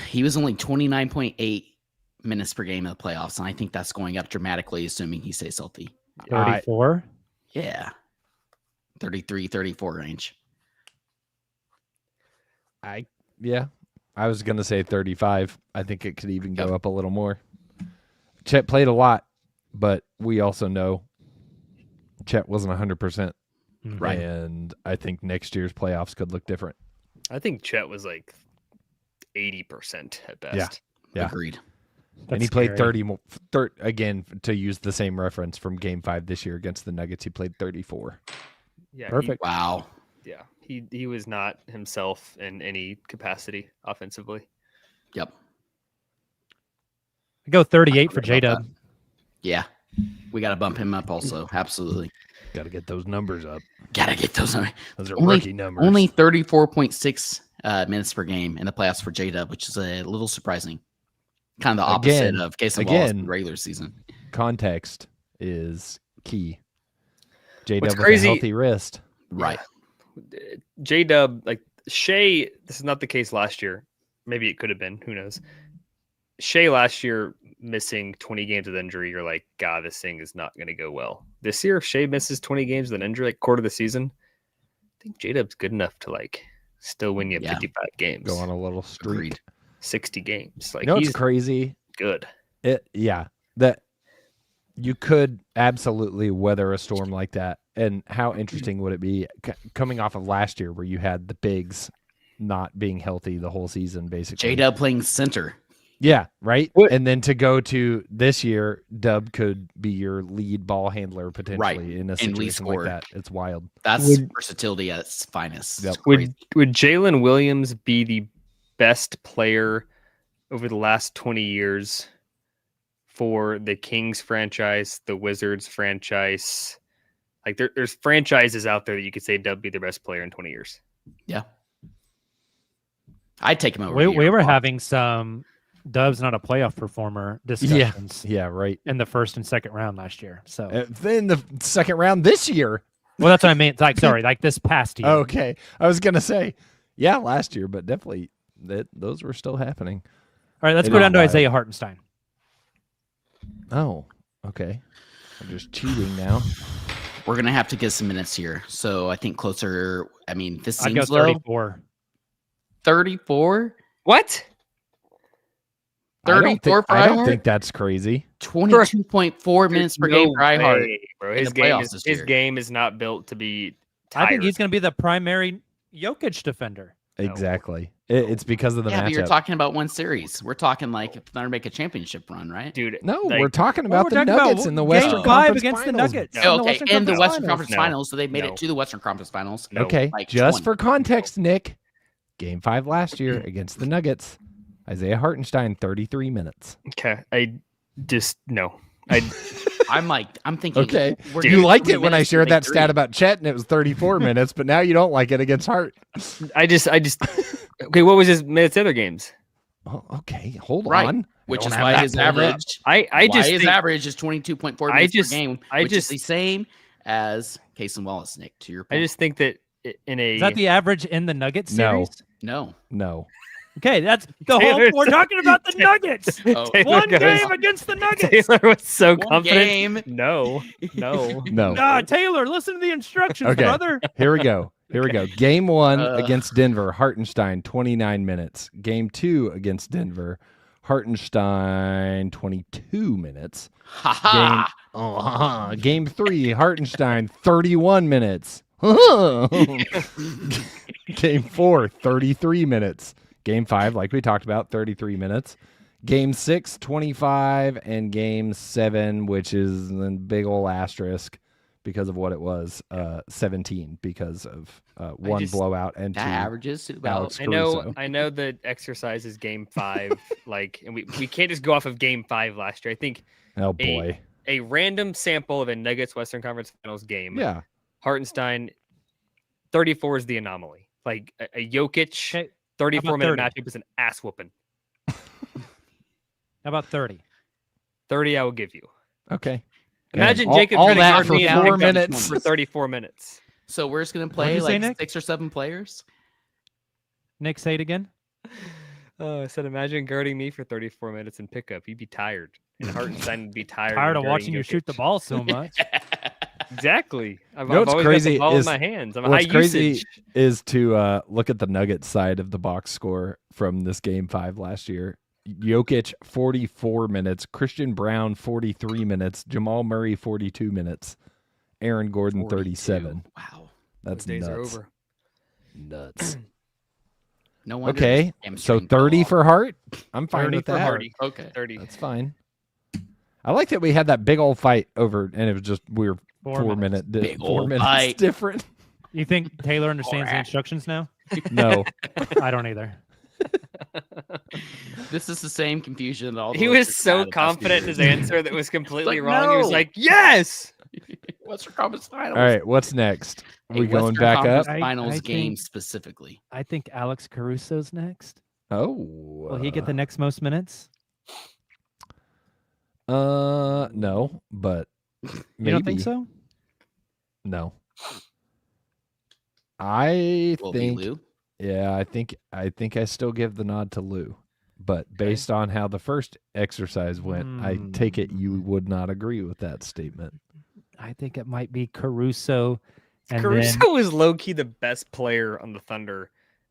He was only 29.8 minutes per game in the playoffs, and I think that's going up dramatically, assuming he stays healthy. 34. Yeah. 33, 34 range. I was going to say 35. I think it could even go up a little more. Chet played a lot, but we also know Chet wasn't 100%. Right. And I think next year's playoffs could look different. I think Chet was like 80% at best. Yeah. Agreed. And he played 30 more. Again, to use the same reference from Game 5 this year against the Nuggets, he played 34. Yeah. Perfect. Wow. He was not himself in any capacity offensively. Yep. I go 38 for About J Dub. that. Yeah. We got to bump him up also. Absolutely. Got to get those numbers up. Got to get those. Those are Only- rookie numbers. Only 34.6 minutes per game in the playoffs for J-Dub, which is a little surprising. Kind of the opposite Again- of Casey Wallace in again- the regular season. Context is key. J What's Dub with a crazy- healthy wrist. Right. J-Dub, like Shai, this is not the case last year. Maybe it could have been. Who knows? Shai last year missing 20 games with injury. You're like, God, this thing is not going to go well. This year, if Shai misses 20 games with an injury, like quarter of the season, I think J-Dub's good enough to like still win you 55 games. Go on a little streak. Agreed. 60 games. Like You know he's what's crazy? good. That you could absolutely weather a storm like that. And how interesting would it be coming off of last year where you had the bigs not being healthy the whole season, basically. J-Dub playing center. Yeah, right. What- And then to go to this year, Dub could be your lead ball handler potentially Right. in a And lead situation like scorer. that. It's wild. That's versatility at its finest. Yep. It's crazy. Would Jalen Williams be the best player over the last 20 years for the Kings franchise, the Wizards franchise? Like there's franchises out there that you could say Dub be the best player in 20 years. Yeah. I'd take him over. We were having some Dub's not a playoff performer discussions Yeah, right. in the first and second round last year. So, Then the second round this year. well, that's what I meant. Like, sorry, like this past year. Okay. I was going to say, yeah, last year, but definitely those were still happening. All right, let's It go is down to wild. Isaiah Hartenstein. Oh, okay. I'm just cheating now. We're going to have to get some minutes here. So I think closer. I mean, this I go seems low. 34. 34? What? 34 for I don't Ihart? think that's crazy. 22.4 minutes per game for Ihart. Bro. in His the game playoffs is this his year. game is not built to be I think tired. he's going to be the primary Jokic defender. Exactly. It's because of the Yeah, but you're matchup. talking about one series. We're talking like if the Thunder make a championship run, right? Dude. No, like, we're talking about we're the talking about Nuggets in the game Western 5 Conference against the Finals. Nuggets. No. Okay, in the Western Finals. Conference No. Finals, so they made No. it to the Western Conference Finals. No. Okay, Like just 20. for context, Nick, Game 5 last year against the Nuggets, Isaiah Hartenstein, 33 minutes. Okay. I just no. I'm thinking. Okay, we're you getting liked 20 it when I minutes to shared make that three. stat about Chet and it was 34 minutes, but now you don't like it against Hart. I just okay, what was his minutes the other games? Oh, okay, hold Right, on. which Don't is have why that his pulled up. average. I why just his think, average is 22.4 I minutes just- per game, I which just- is the same as Case and Wallace, Nick. To your point. I just think that in a Is that the average in the Nuggets No. series? No. Okay, that's the whole. Taylor's- We're talking about the Nuggets. Oh, Taylor One goes- game against the Nuggets. Taylor was so One confident. game. No. No. Nah, Taylor, listen to the instructions, Okay. brother. Here we go. Game 1 Uh. against Denver, Hartenstein, 29 minutes. Game 2 against Denver, Hartenstein, 22 minutes. Ha Game 3, Hartenstein, 31 minutes. Game 4, 33 minutes. Game 5, like we talked about, 33 minutes. Game 6, 25. And Game 7, which is a big ol' asterisk because of what it was, 17 because of one just- blowout and two. That averages to about. Alex I know the exercise is game 5, like, and we can't just go off of game 5 last year. I think Oh, boy. a random sample of a Nuggets Western Conference Finals game. Yeah. Hartenstein, 34 is the anomaly. Like a Jokic, Okay, 34-minute 30? matchup is an ass whooping. How about 30? 30, I will give you. Okay. Imagine all- Jacob's all gonna that guard for me and 4 pick up minutes. for 34 minutes. So we're just gonna What'd play you say, like Nick? 6 or 7 players. Nick, say it again. Oh, I said, imagine guarding me for 34 minutes in pickup. You'd be tired, and Hartenstein would be tired. Tired of guarding watching you Jokic. shoot the ball so much. Exactly. I've, You know I've what's always crazy got the ball is- in my hands. I'm what's high crazy usage. is to look at the Nuggets side of the box score from this game 5 last year. Jokic 44 minutes, Christian Brown 43 minutes, Jamal Murray 42 minutes, Aaron Gordon 42. 37. Wow. That's Those days are nuts. over. Nuts. No wonder. Okay, this so hamstring fell 30 off. for Hart. I'm fine 30 with for that. Hart. Okay. 30. That's fine. I like that we had that big old fight over, and it was just we were 4 minutes. Big 4 old minutes fight. different. You think Taylor understands the Alright. instructions now? No, I don't either. This is the same confusion that all the He was listeners so had the past few confident in his years. answer that was completely Like, wrong. He was no. like, yes. Western Conference Finals. all right. What's next? A We going Western back Conference up? Finals I game think- specifically. I think Alex Caruso's next. Oh, Will he get the next most minutes? no, but maybe. You don't think so? No. I Will be think Lou. yeah, I think I still give the nod to Lou. But based on how the first exercise went, I take it you would not agree with that statement. I think it might be Caruso. And Caruso then was low key the best player on the Thunder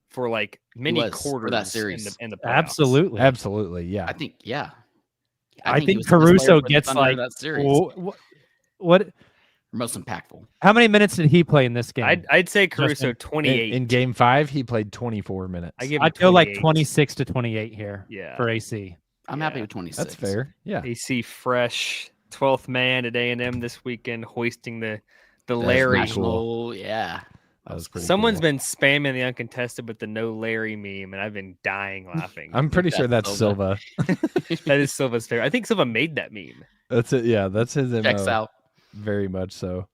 for like many was, for quarters that series. in the playoffs. absolutely. Absolutely, yeah. I think, yeah. I he think was the best player Caruso for the gets Thunder in like that series. what? Most impactful. How many minutes did he play in this game? I'd say Caruso in- 28. In game 5, he played 24 minutes. I give him I'd go like 28. 26 to 28 here Yeah. for AC. I'm happy with 26. That's fair. Yeah. AC fresh, 12th man at A&M this weekend, hoisting the That's Larry. pretty cool. National, yeah. That was pretty Someone's cool. been spamming the uncontested with the no Larry meme, and I've been dying laughing. I'm pretty sure that's that's Silva. That is Silva's favorite. I think Silva made that meme. That's it. Yeah, that's his MO. Checks out. Very much so.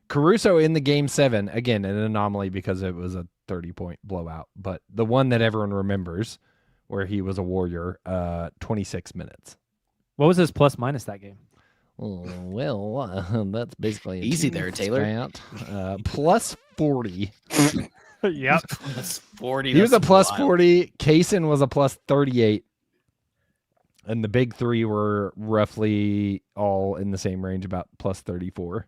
Caruso in the game 7, again, an anomaly because it was a 30-point blowout, but the one that everyone remembers where he was a warrior, 26 minutes. What was his plus minus that game? Oh, well, that's basically a Easy team there, Taylor. stat. Plus 40. Yep. That's 40. He was a that's plus wild. 40. Kaysen was a plus 38. And the big three were roughly all in the same range, about plus 34.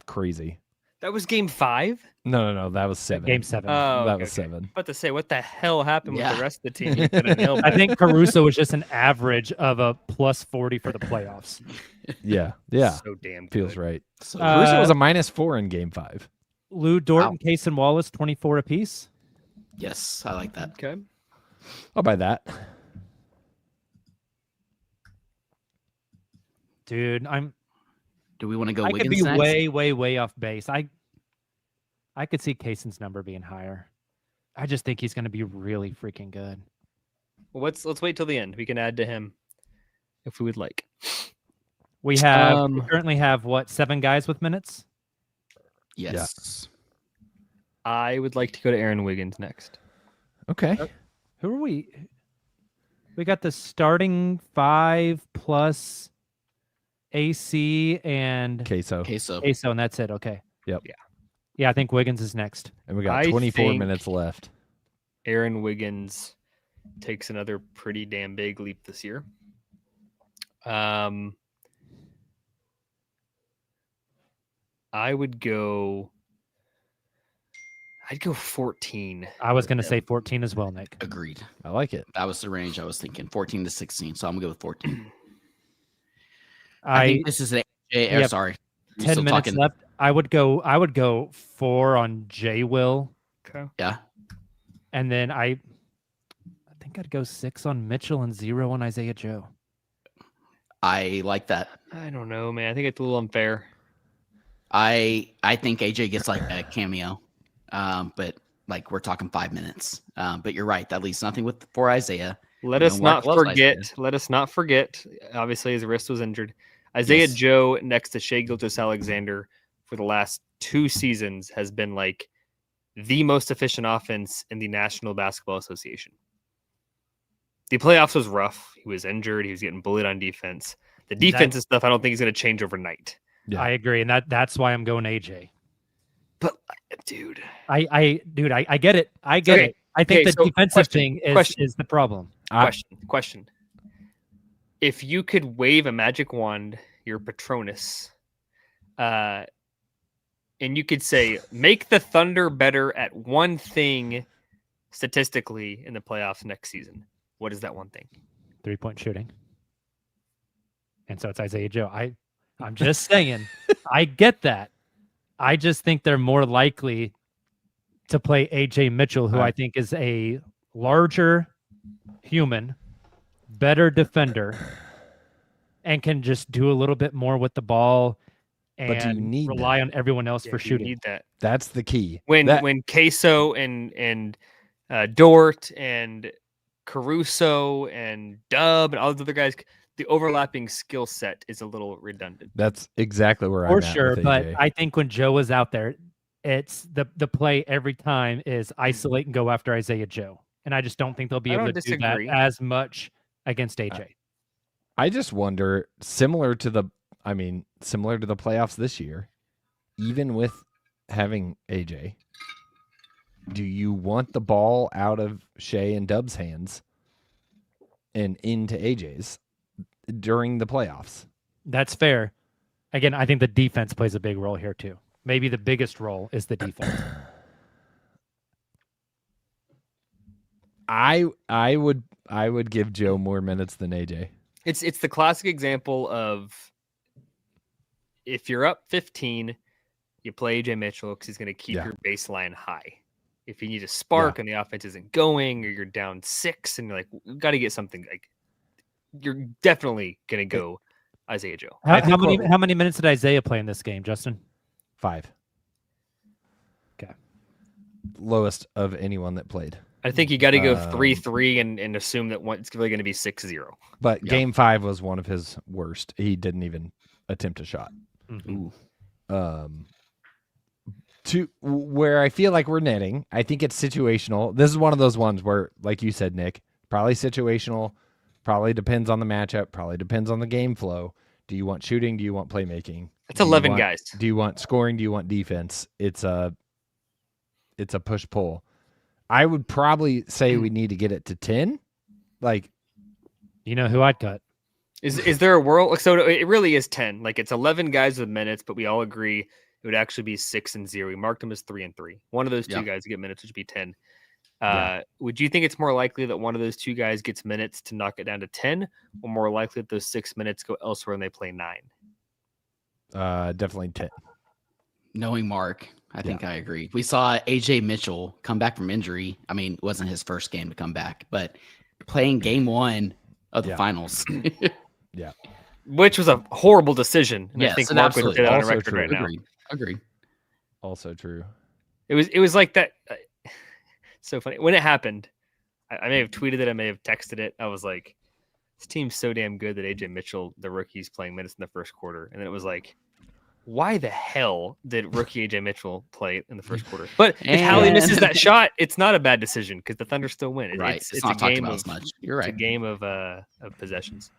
Crazy. That was game 5? No, that was 7. Game 7. Oh, That okay, was 7. About to say, what the hell happened with Yeah. the rest of the team? You could have nailed I that. think Caruso was just an average of a plus 40 for the playoffs. Yeah. So damn good. Feels right. So Caruso was a -4 in game 5. Lou Dort and Case and Wallace, 24 apiece. yes, I like that. Okay. I'll buy that. Dude, Do we want to go I could Wiggins be next? way off base. I could see Kaysen's number being higher. I just think he's going to be really freaking good. Well, let's wait till the end. We can add to him if we would like. We currently have 7 guys with minutes? Yes. I would like to go to Aaron Wiggins next. Okay. Who are we? We got the starting 5 plus AC and Queso. Queso. Queso, and that's it. Okay. Yep. Yeah, I think Wiggins is next. And we got I 24 think- minutes left. Aaron Wiggins takes another pretty damn big leap this year. I'd go 14. I was going to say 14 as well, Nick. Agreed. I like it. That was the range I was thinking, 14 to 16. So I'm gonna go with 14. I I think this is an AJ. we have Sorry, You're 10 still minutes talking. left. I would go 4 on J Will, Okay. Yeah, and then I think I'd go 6 on Mitchell and 0 on Isaiah Joe. I like that. I don't know, man. I think it's a little unfair. I think AJ gets like a cameo, but like we're talking 5 minutes. But you're right. That leaves nothing for Isaiah. Let You us know, Mark not loves forget. Isaiah. Let us not forget. Obviously, his wrist was injured. Isaiah Yes. Joe next to Shai Gilgeous-Alexander for the last 2 seasons has been like the most efficient offense in the National Basketball Association. The playoffs was rough. He was injured. He was getting bullied on defense. The defensive stuff, I don't think is going to change overnight. Yeah. I agree, and that's why I'm going AJ. But, dude, I get it. I get Okay. it. I think Okay, the so defensive question, thing question. is the problem. question. If you could wave a magic wand, your Patronus, and you could say, make the Thunder better at one thing statistically in the playoffs next season, what is that one thing? 3-point shooting. And so it's Isaiah Joe. I'm just saying, I get that. I just think they're more likely to play AJ Mitchell, who I think is a larger human, better defender, and can just do a little bit more with the ball But do you and need rely on everyone else Yeah, for do you shooting. need that. That's the key. When Queso and Dort and Caruso and Dub and all the other guys, the overlapping skill set is a little redundant. That's exactly where For I'm at sure, with but AJ. I think when Joe was out there, it's the play every time is isolate and go after Isaiah Joe. And I just don't think they'll be I able to don't do that disagree. as much against AJ. I just wonder, similar to the playoffs this year, even with having AJ, do you want the ball out of Shai and Dub's hands and into AJ's during the playoffs? That's fair. Again, I think the defense plays a big role here too. Maybe the biggest role is the defense. I would give Joe more minutes than AJ. It's the classic example of if you're up 15, you play AJ Mitchell because he's going to keep Yeah. your baseline high. If you need a spark and the offense isn't going, or you're down 6 and you're like, we got to get something, like you're definitely going to go Isaiah Joe. How many minutes did Isaiah play in this game, Justin? 5. Okay. Lowest of anyone that played. I think you got to go 3-3 and assume that it's really going to be 6-0. But Yeah. game 5 was one of his worst. He didn't even attempt a shot. Ooh. To where I feel like we're netting, I think it's situational. This is one of those ones where, like you said, Nick, probably situational, probably depends on the matchup, probably depends on the game flow. Do you want shooting? Do you want playmaking? It's 11 guys. Do you want scoring? Do you want defense? It's a push-pull. I would probably say we need to get it to 10. Like, You know who I'd cut? Is there a world? So it really is 10. Like it's 11 guys with minutes, but we all agree it would actually be 6-0. We marked him as 3-3. One of those two guys get minutes, which would be 10. Would you think it's more likely that one of those two guys gets minutes to knock it down to 10, or more likely that those 6 minutes go elsewhere and they play 9? Definitely 10. Knowing Mark, I think I agree. We saw Ajay Mitchell come back from injury. I mean, it wasn't his first game to come back, but playing game 1 of the finals. Yeah. Which was a horrible decision. And I think Mark would say that on a record true. right now. Agree. Also true. It was like that. So funny. When it happened, I may have tweeted it. I may have texted it. I was like, this team's so damn good that Ajay Mitchell, the rookie's playing minutes in the first quarter. And then it was like, why the hell did rookie Ajay Mitchell play in the first quarter? But if Hallie misses that shot, it's not a bad decision because the Thunder still win. Right. It's not a game of much. You're right. It's a game of possessions.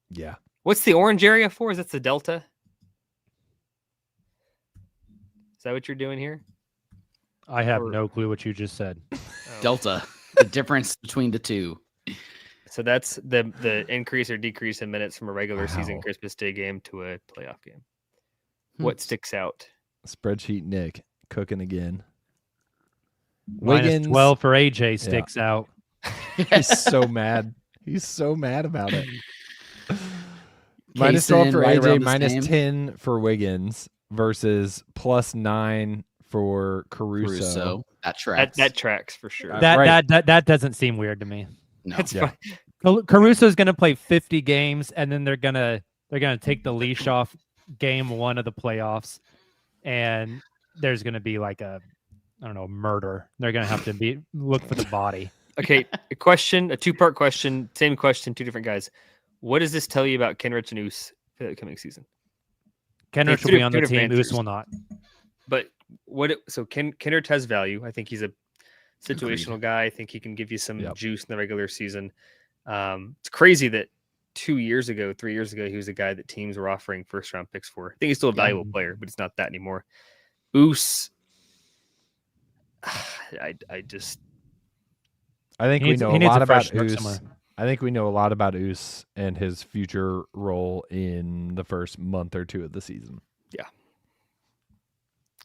Yeah. What's the orange area for? Is that the delta? Is that what you're doing here? I have no clue what you just said. Delta. The difference between the two. So that's the increase or decrease in minutes from a regular season Christmas Day game to a playoff game. What sticks out? Spreadsheet Nick cooking again. Wiggins, -12 for AJ sticks out. He's so mad. He's so mad about it. -12 for AJ, -10 for Wiggins versus +9 for Caruso. That tracks. That tracks for sure. That doesn't seem weird to me. No. That's fine. Caruso's going to play 50 games, and then they're gonna take the leash off game 1 of the playoffs, and there's going to be like a murder. They're going to have to look for the body. Okay, a two-part question, same question, two different guys. What does this tell you about Kenrich and Oos for the coming season? Kenrich will be on the team. Oos will not. But Kenrich has value. I think he's a situational guy. I think he can give you some juice in the regular season. It's crazy that 3 years ago, he was a guy that teams were offering first-round picks for. I think he's still a valuable player, but it's not that anymore. Oos, I think we know a lot about Oos. I think we know a lot about Oos and his future role in the first month or two of the season. Yeah.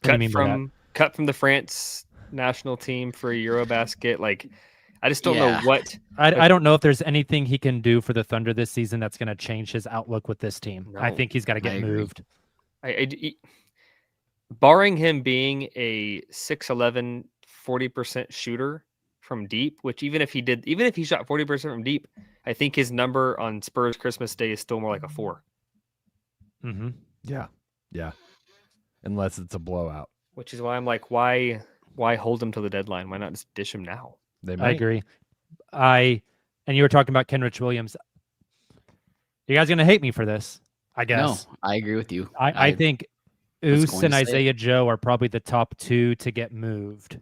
Cut from the France national team for a Eurobasket. Like, I just don't know what. I don't know if there's anything he can do for the Thunder this season that's going to change his outlook with this team. No, I think he's got to get moved. Barring him being a 6'11", 40% shooter from deep, which even if he shot 40% from deep, I think his number on Spurs Christmas Day is still more like a 4. Mm-hmm. Yeah. Unless it's a blowout. Which is why I'm like, why hold him to the deadline? Why not just dish him now? I agree. And you were talking about Kenrich Williams. You guys gonna hate me for this, I guess. No, I agree with you. I think Oos and Isaiah Joe are probably the top 2 to get moved.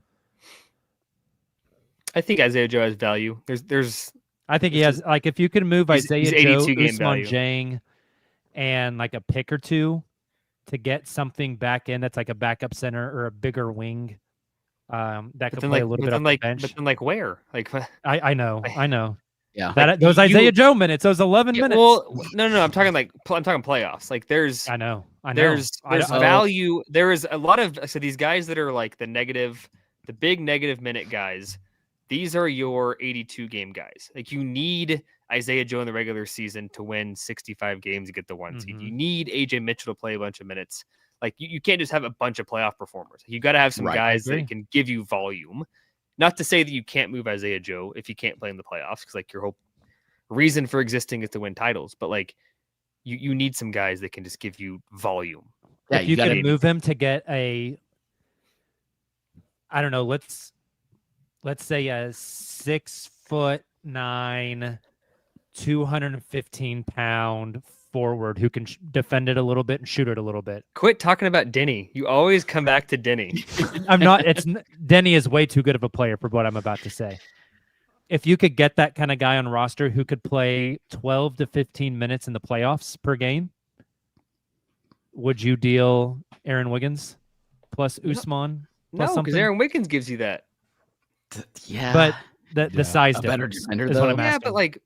I think Isaiah Joe has value. I think he has, like, if you can move Isaiah Joe, Ousmane Dieng, and like a pick or two to get something back in that's like a backup center or a bigger wing that could play a little bit off the bench. But then, like, where? Like, I know. Yeah. Those Isaiah Joe minutes, those 11 minutes. Well, no. I'm talking playoffs. Like, there's. I know. There's value. There is a lot of these guys that are like the big negative minute guys. These are your 82 game guys. Like, you need Isaiah Joe in the regular season to win 65 games to get the 1 seed. You need AJ Mitchell to play a bunch of minutes. Like, you can't just have a bunch of playoff performers. You got to have some guys that can give you volume. Not to say that you can't move Isaiah Joe if you can't play in the playoffs, because like your whole reason for existing is to win titles. But like, you need some guys that can just give you volume. Yeah, if you can move him to get I don't know, let's say a 6'9", 215-pound forward who can defend it a little bit and shoot it a little bit. Quit talking about Denny. You always come back to Denny. I'm not. Denny is way too good of a player for what I'm about to say. If you could get that kind of guy on roster who could play 12 to 15 minutes in the playoffs per game, would you deal Aaron Wiggins plus Ousmane? No, because Aaron Wiggins gives you that. Yeah, but the size better difference defender, is what I'm asking. Yeah, but like,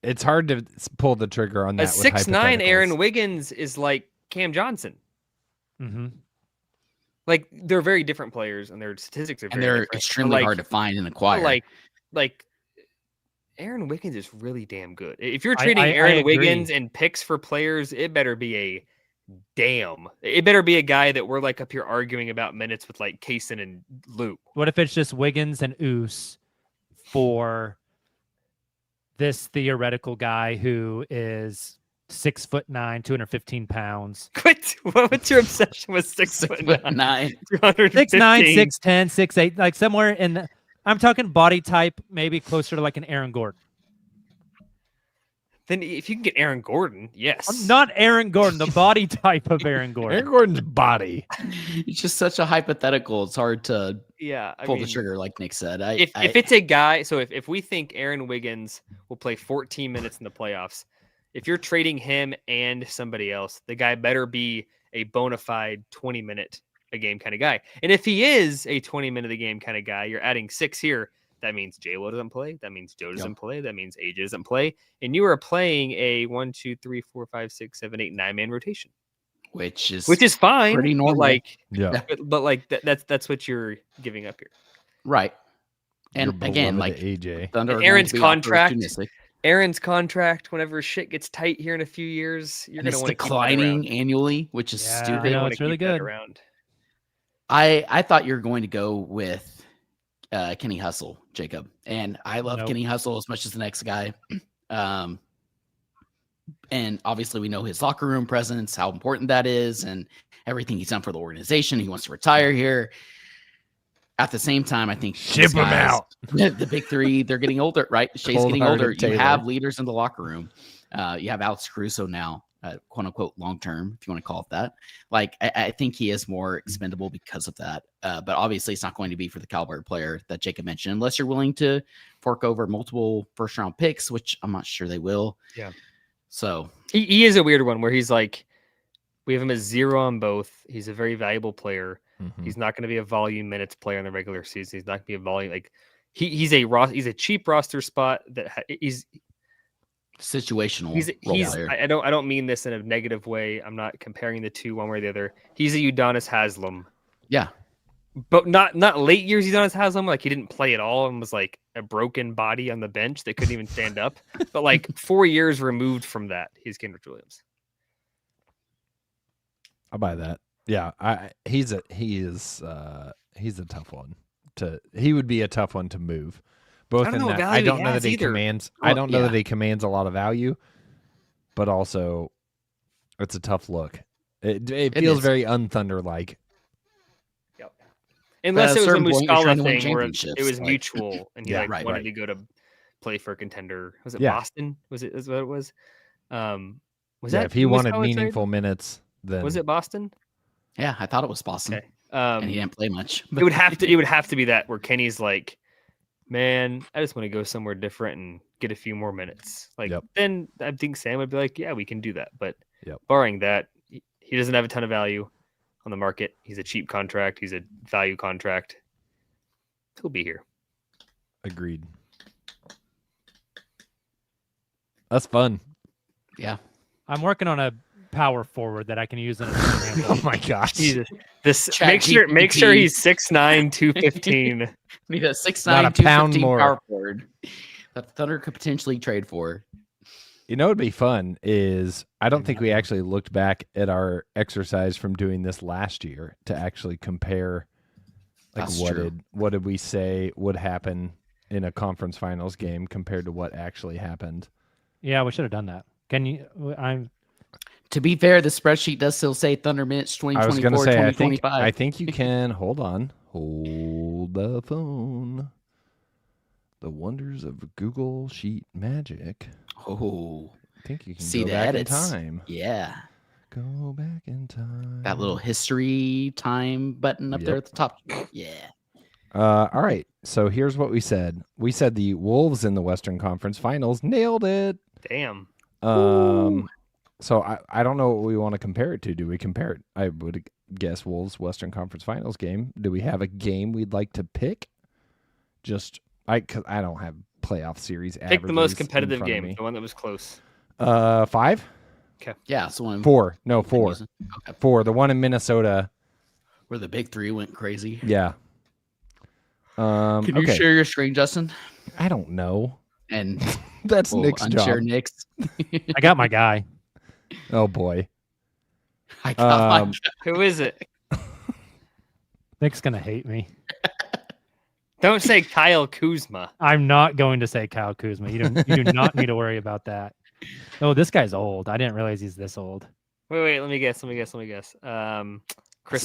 it's hard to pull the trigger on A that. 6'9" Aaron hypotheticals. Wiggins is like Cam Johnson. Mm-hmm. Like they're very different players, and their statistics are And very they're different. extremely Like- hard to find and acquire. Like Aaron Wiggins is really damn good. If you're I treating Aaron agree. Wiggins and picks for players, it better be a guy that we're like up here arguing about minutes with like Kaysen and Lou. What if it's just Wiggins and Oos for this theoretical guy who is 6'9", 215 pounds? What's your obsession with 6'9", 9. 6'9", 215? 6'10", 6'8", like somewhere in the, I'm talking body type, maybe closer to like an Aaron Gordon. Then if you can get Aaron Gordon, yes. Not Aaron Gordon, the body type of Aaron Gordon. Aaron Gordon's body. It's just such a hypothetical. It's hard to Yeah, I pull mean, the trigger, like Nick said. if it's a guy, so if we think Aaron Wiggins will play 14 minutes in the playoffs, if you're trading him and somebody else, the guy better be a bona fide 20-minute a game kind of guy. And if he is a 20-minute a game kind of guy, you're adding 6 here. That means J-Lo doesn't play. That means Joe doesn't play. That means AJ doesn't play. And you are playing a 1, 2, 3, 4, 5, 6, 7, 8, 9-man rotation, which is fine. pretty normal. But like, Yeah. but like that's what you're giving up here. right. Your And again, beloved like AJ. Thunder are going Aaron's to be contract, opportunistic. Aaron's contract, whenever shit gets tight here in a few years, you're And going to it's want to declining annually, which is Yeah, stupid. I know, it's really good. Around. I thought you were going to go with Kenny Hustle, Jacob, and I love Nope. Kenny Hustle as much as the next guy. And obviously we know his locker room presence, how important that is, and everything he's done for the organization. He wants to retire here. At the same time, I think Ship these him guys, out. The big three, they're getting older, right? Shai's getting Cold-hearted older. You Taylor. have leaders in the locker room. You have Alex Caruso now, quote unquote, long term, if you want to call it that. Like, I think he is more expendable because of that. But obviously, it's not going to be for the caliber player that Jacob mentioned, unless you're willing to fork over multiple first round picks, which I'm not sure they will. Yeah. So He is a weird one where he's like, we have him as 0 on both. He's a very valuable player. Mhm. He's not going to be a volume minutes player in the regular season. He's not going to be a volume like he's a cheap roster spot that he's situational role he's player. I don't mean this in a negative way. I'm not comparing the two one way or the other. He's a Udonis Haslem. Yeah. But not late years Udonis Haslem, like he didn't play at all and was like a broken body on the bench that couldn't even stand up. But like 4 years removed from that, he's Kendrick Williams. I'll buy that. Yeah, he's a tough one he would be a tough one to move. Both I don't in know what that I value don't he know has that he either. commands I Well, don't know yeah. that he commands a lot of value, but also it's a tough look. It feels is. very unthunder like. Unless At a it was a certain point, you're Muscala trying to win thing where it championships, was like- mutual and he Yeah, like right, wanted right. to go to play for a contender. Was it Yeah. Boston? Was it? Is what it was? Was Yeah, that if he the wanted Muscala trade? meaningful minutes, then Was it Boston? Yeah, I thought it was Boston. Okay. And he didn't play much. It would have to be that where Kenny's like, man, I just want to go somewhere different and get a few more minutes. Like Yep. then I think Sam would be like, yeah, we can do that. But Yep. barring that, he doesn't have a ton of value on the market. He's a cheap contract. He's a value contract. He'll be here. Agreed. That's fun. Yeah. I'm working on a power forward that I can use in a Oh my gosh. Jesus. This Chat make sure GPT. he's 6'9", 215. Need a 6'9", Not a pound 215 more. power forward that the Thunder could potentially trade for. You know, what'd be fun is I don't think we actually looked back at our exercise from doing this last year to actually compare. Like That's what true. did we say would happen in a conference finals game compared to what actually happened? Yeah, we should have done that. Can you? To be fair, the spreadsheet does still say Thunder minutes I was 2024, going to say 2025. I think you can hold the phone. The wonders of Google Sheet magic. Oh, I think you can see go the back edits. in time. Yeah. Go back in time. That little history time button up there Yep. at the top. Yeah. All right. So here's what we said. We said the Wolves in the Western Conference Finals nailed it. Damn. So I don't know what we want to compare it to. Do we compare it? I would guess Wolves Western Conference Finals game. Do we have a game we'd like to pick? Cause I don't have playoff series Pick the averages most in competitive front of game, me. the one that was close. 5? Yeah, so one 4. No, 4. Okay. 4. The one in Minnesota. Where the big three went crazy. Yeah. Can you okay. share your screen, Justin? I don't know. And That's we'll Nick's unshare job. Nick's. I got my guy. Oh boy. I got my Um, Who is it? Nick's gonna hate me. Don't say Kyle Kuzma. I'm not going to say Kyle Kuzma. You do not need to worry about that. Oh, this guy's old. I didn't realize he's this old. Wait. Let me guess. Chris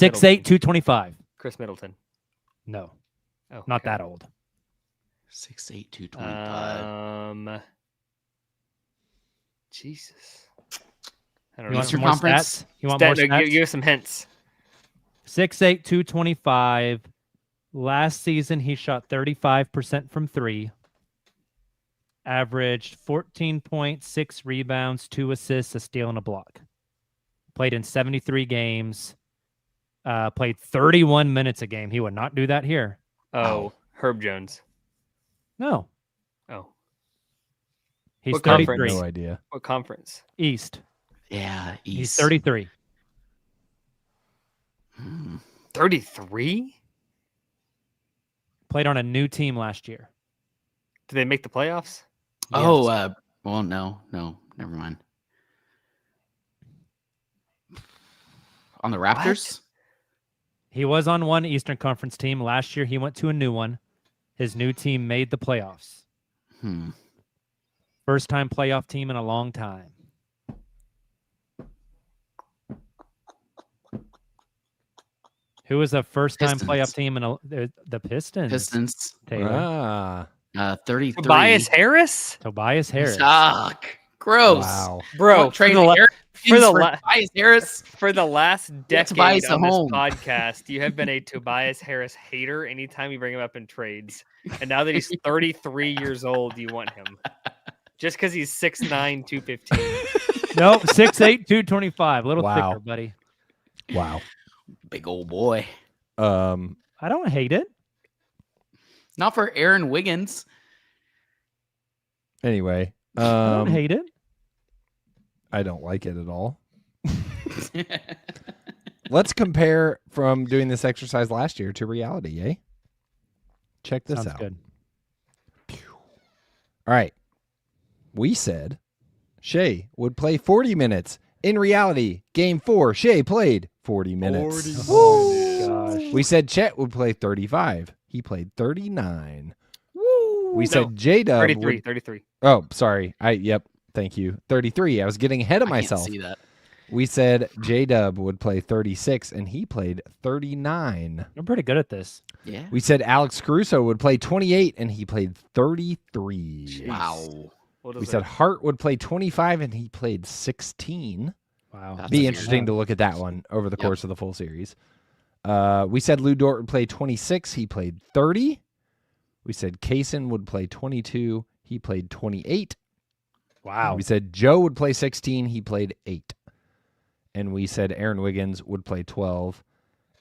6'8", Middleton. 225. Chris Middleton. No, Oh, not okay. that old. 6'8", 225. Jesus. I don't You know. want some Eastern more Conference? stats? You want more No, stats? give us some hints. 6'8", 225. Last season, he shot 35% from 3. Averaged 14.6 rebounds, 2 assists, a steal, and a block. Played in 73 games. Played 31 minutes a game. He would not do that here. Oh, Herb Jones. No. Oh, He's What 33. conference? No idea. what conference? East. Yeah, He's East. 33. 33? Played on a new team last year. Did they make the playoffs? Oh, well, no, never mind. On the Raptors? He was on one Eastern Conference team. Last year, he went to a new one. His new team made the playoffs. First time playoff team in a long time. Who was a first time Pistons. playoff team in the Pistons? Pistons. Taylor. 33. Tobias Harris? Tobias Harris. Suck. Gross. Wow. Bro, What, trading Aaron for the Hines for la- Tobias Harris. for the last decade Tobias on this home. podcast, you have been a Tobias Harris hater anytime you bring him up in trades. And now that he's 33 years old, you want him. Just because he's 6'9", 215. Nope, 6'8", 225. A little Wow. thicker, buddy. Wow. Big old boy. I don't hate it. Not for Aaron Wiggins. Anyway, I don't hate it. I don't like it at all. Let's compare from doing this exercise last year to reality, eh? Check this Sounds out. good. All right. We said Shai would play 40 minutes. In reality, game 4, Shai played 40 minutes. Oh, gosh. We said Chet would play 35. He played 39. We No, said J-Dub 33. would... 33. Oh, sorry. Thank you. 33. I was getting ahead of I can't myself. see that. We said J-Dub would play 36, and he played 39. I'm pretty good at this. Yeah. We said Alex Caruso would play 28, and he played 33. Wow. What We is said it? Hart would play 25, and he played 16. Wow. That's Be a interesting weird- to look at that one over the Yep. course of the full series. We said Lou Dort would play 26. He played 30. We said Kaysen would play 22. He played 28. Wow. We said Joe would play 16. He played 8. And we said Aaron Wiggins would play 12.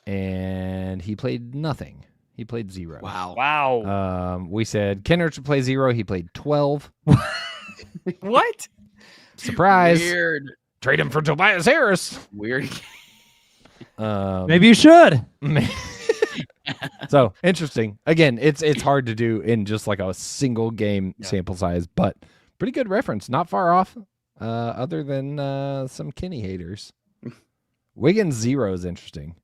And he played nothing. He played 0. Wow. Wow. We said Kenrich would play 0. He played 12. What? Surprise. Weird. Trade him for Tobias Harris. Weird. Maybe you should. So interesting. Again, it's hard to do in just like a single game Yeah. sample size, but pretty good reference. Not far off, other than some Kenny haters. Wiggins 0 is interesting.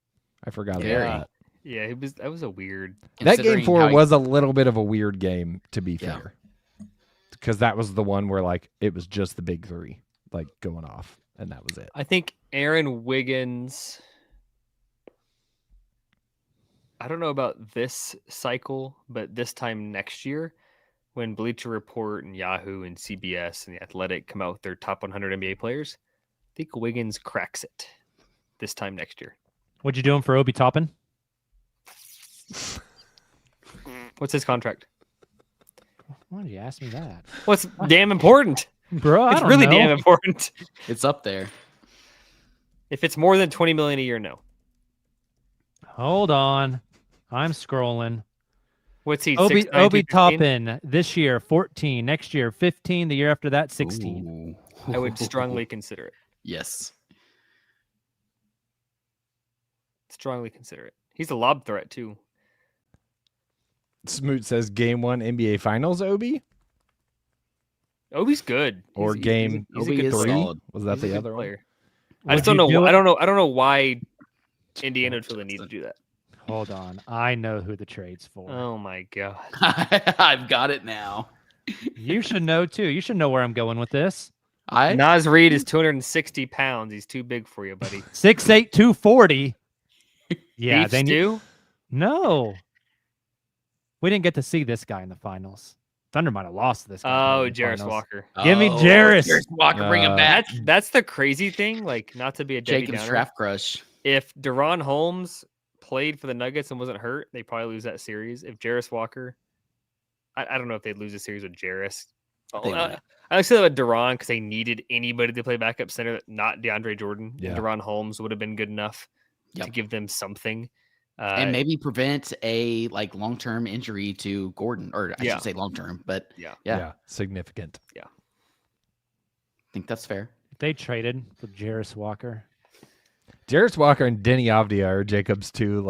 I forgot about Very. that. Yeah, that was a weird. That game Considering 4 how he- was a little bit of a weird game, to be Yeah. fair. Because that was the one where like it was just the big 3 like going off, and that was it. I think Aaron Wiggins. I don't know about this cycle, but this time next year, when Bleacher Report and Yahoo and CBS and The Athletic come out with their top 100 NBA players, I think Wiggins cracks it this time next year. What'd you do him for Obi Toppin? What's his contract? Why did you ask me that? What's damn important? Bro, I It's don't really know. damn important. It's up there. If it's more than $20 million a year, no. Hold on. I'm scrolling. What's he? Obi 6'9", 215? Toppin this year 14, next year 15, the year after that 16. Ooh. I would strongly consider it. Yes. Strongly consider it. He's a lob threat too. Smoot says game 1 NBA Finals, Obi? Obi's good. Or He's game a Obi good is player. 3? solid. Was that He's a the good other one? player. I just Would don't you know. do I it? don't know. I don't know why Indiana would feel the need to do that. Hold on. I know who the trade's for. Oh my god. I've got it now. You should know too. You should know where I'm going with this. Naz Reid is 260 pounds. He's too big for you, buddy. 6'8", 240. Yeah, Beef they need. stew? No. We didn't get to see this guy in the finals. Thunder might have lost this guy. Oh, in the Jarris finals. Walker. Give me Jarris. Jarris Walker, bring him back. That's the crazy thing. Like, not to be a Debbie Jacob's Downer. draft crush. If Deron Holmes played for the Nuggets and wasn't hurt, they probably lose that series. If Jarris Walker, I don't know if they'd lose a series with Jarris. They might. I would say that with Deron because they needed anybody to play backup center, not DeAndre Jordan. Yeah. And Deron Holmes would have been good enough Yep. to give them something. And maybe prevent a long-term injury to Gordon, or I Yeah. should say long-term, but Yeah. Significant. I think that's fair. They traded for Jarris Walker. Jarris Walker and Denny Avdia are Jacob's two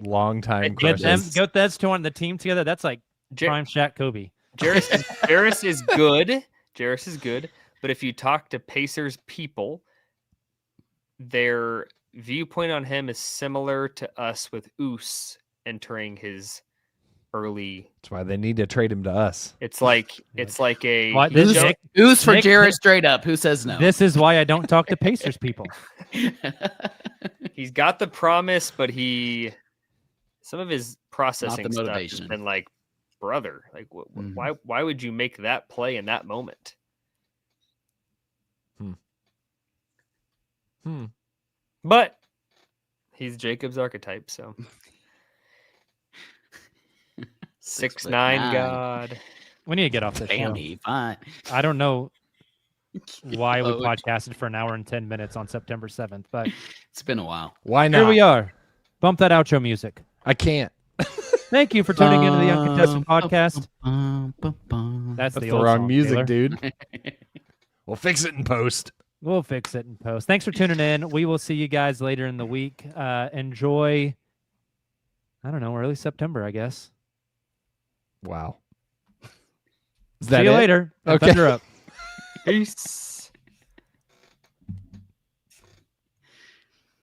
longtime Get crushes. them. Get those two on the team together. That's like Ja- prime Shaq Kobe. Jarris is good. Jarris is good. But if you talk to Pacers people, their viewpoint on him is similar to us with Oos entering his early. That's why they need to trade him to us. It's like a. What, he this just- Nick- Who's for Nick- Jarris straight up? Who says no? This is why I don't talk to Pacers people. he's got the promise, but some of his processing the stuff has motivation. been like, brother, like Mhm. why would you make that play in that moment? But he's Jacob's archetype, so 6'9" 6'9". God. We need to get off this show. Family, fine. I don't know why we Load. podcasted for an hour and 10 minutes on September 7th, but It's been a while. Why not? here we are. Bump that outro music. I can't. Thank you for tuning into the Uncontested Podcast. That's That's the the old wrong song, music, Taylor. dude. We'll fix it in post. We'll fix it in post. Thanks for tuning in. We will see you guys later in the week. Enjoy, I don't know, early September, I guess. Wow. Is See that you it? later. Okay. Thunder up. Peace.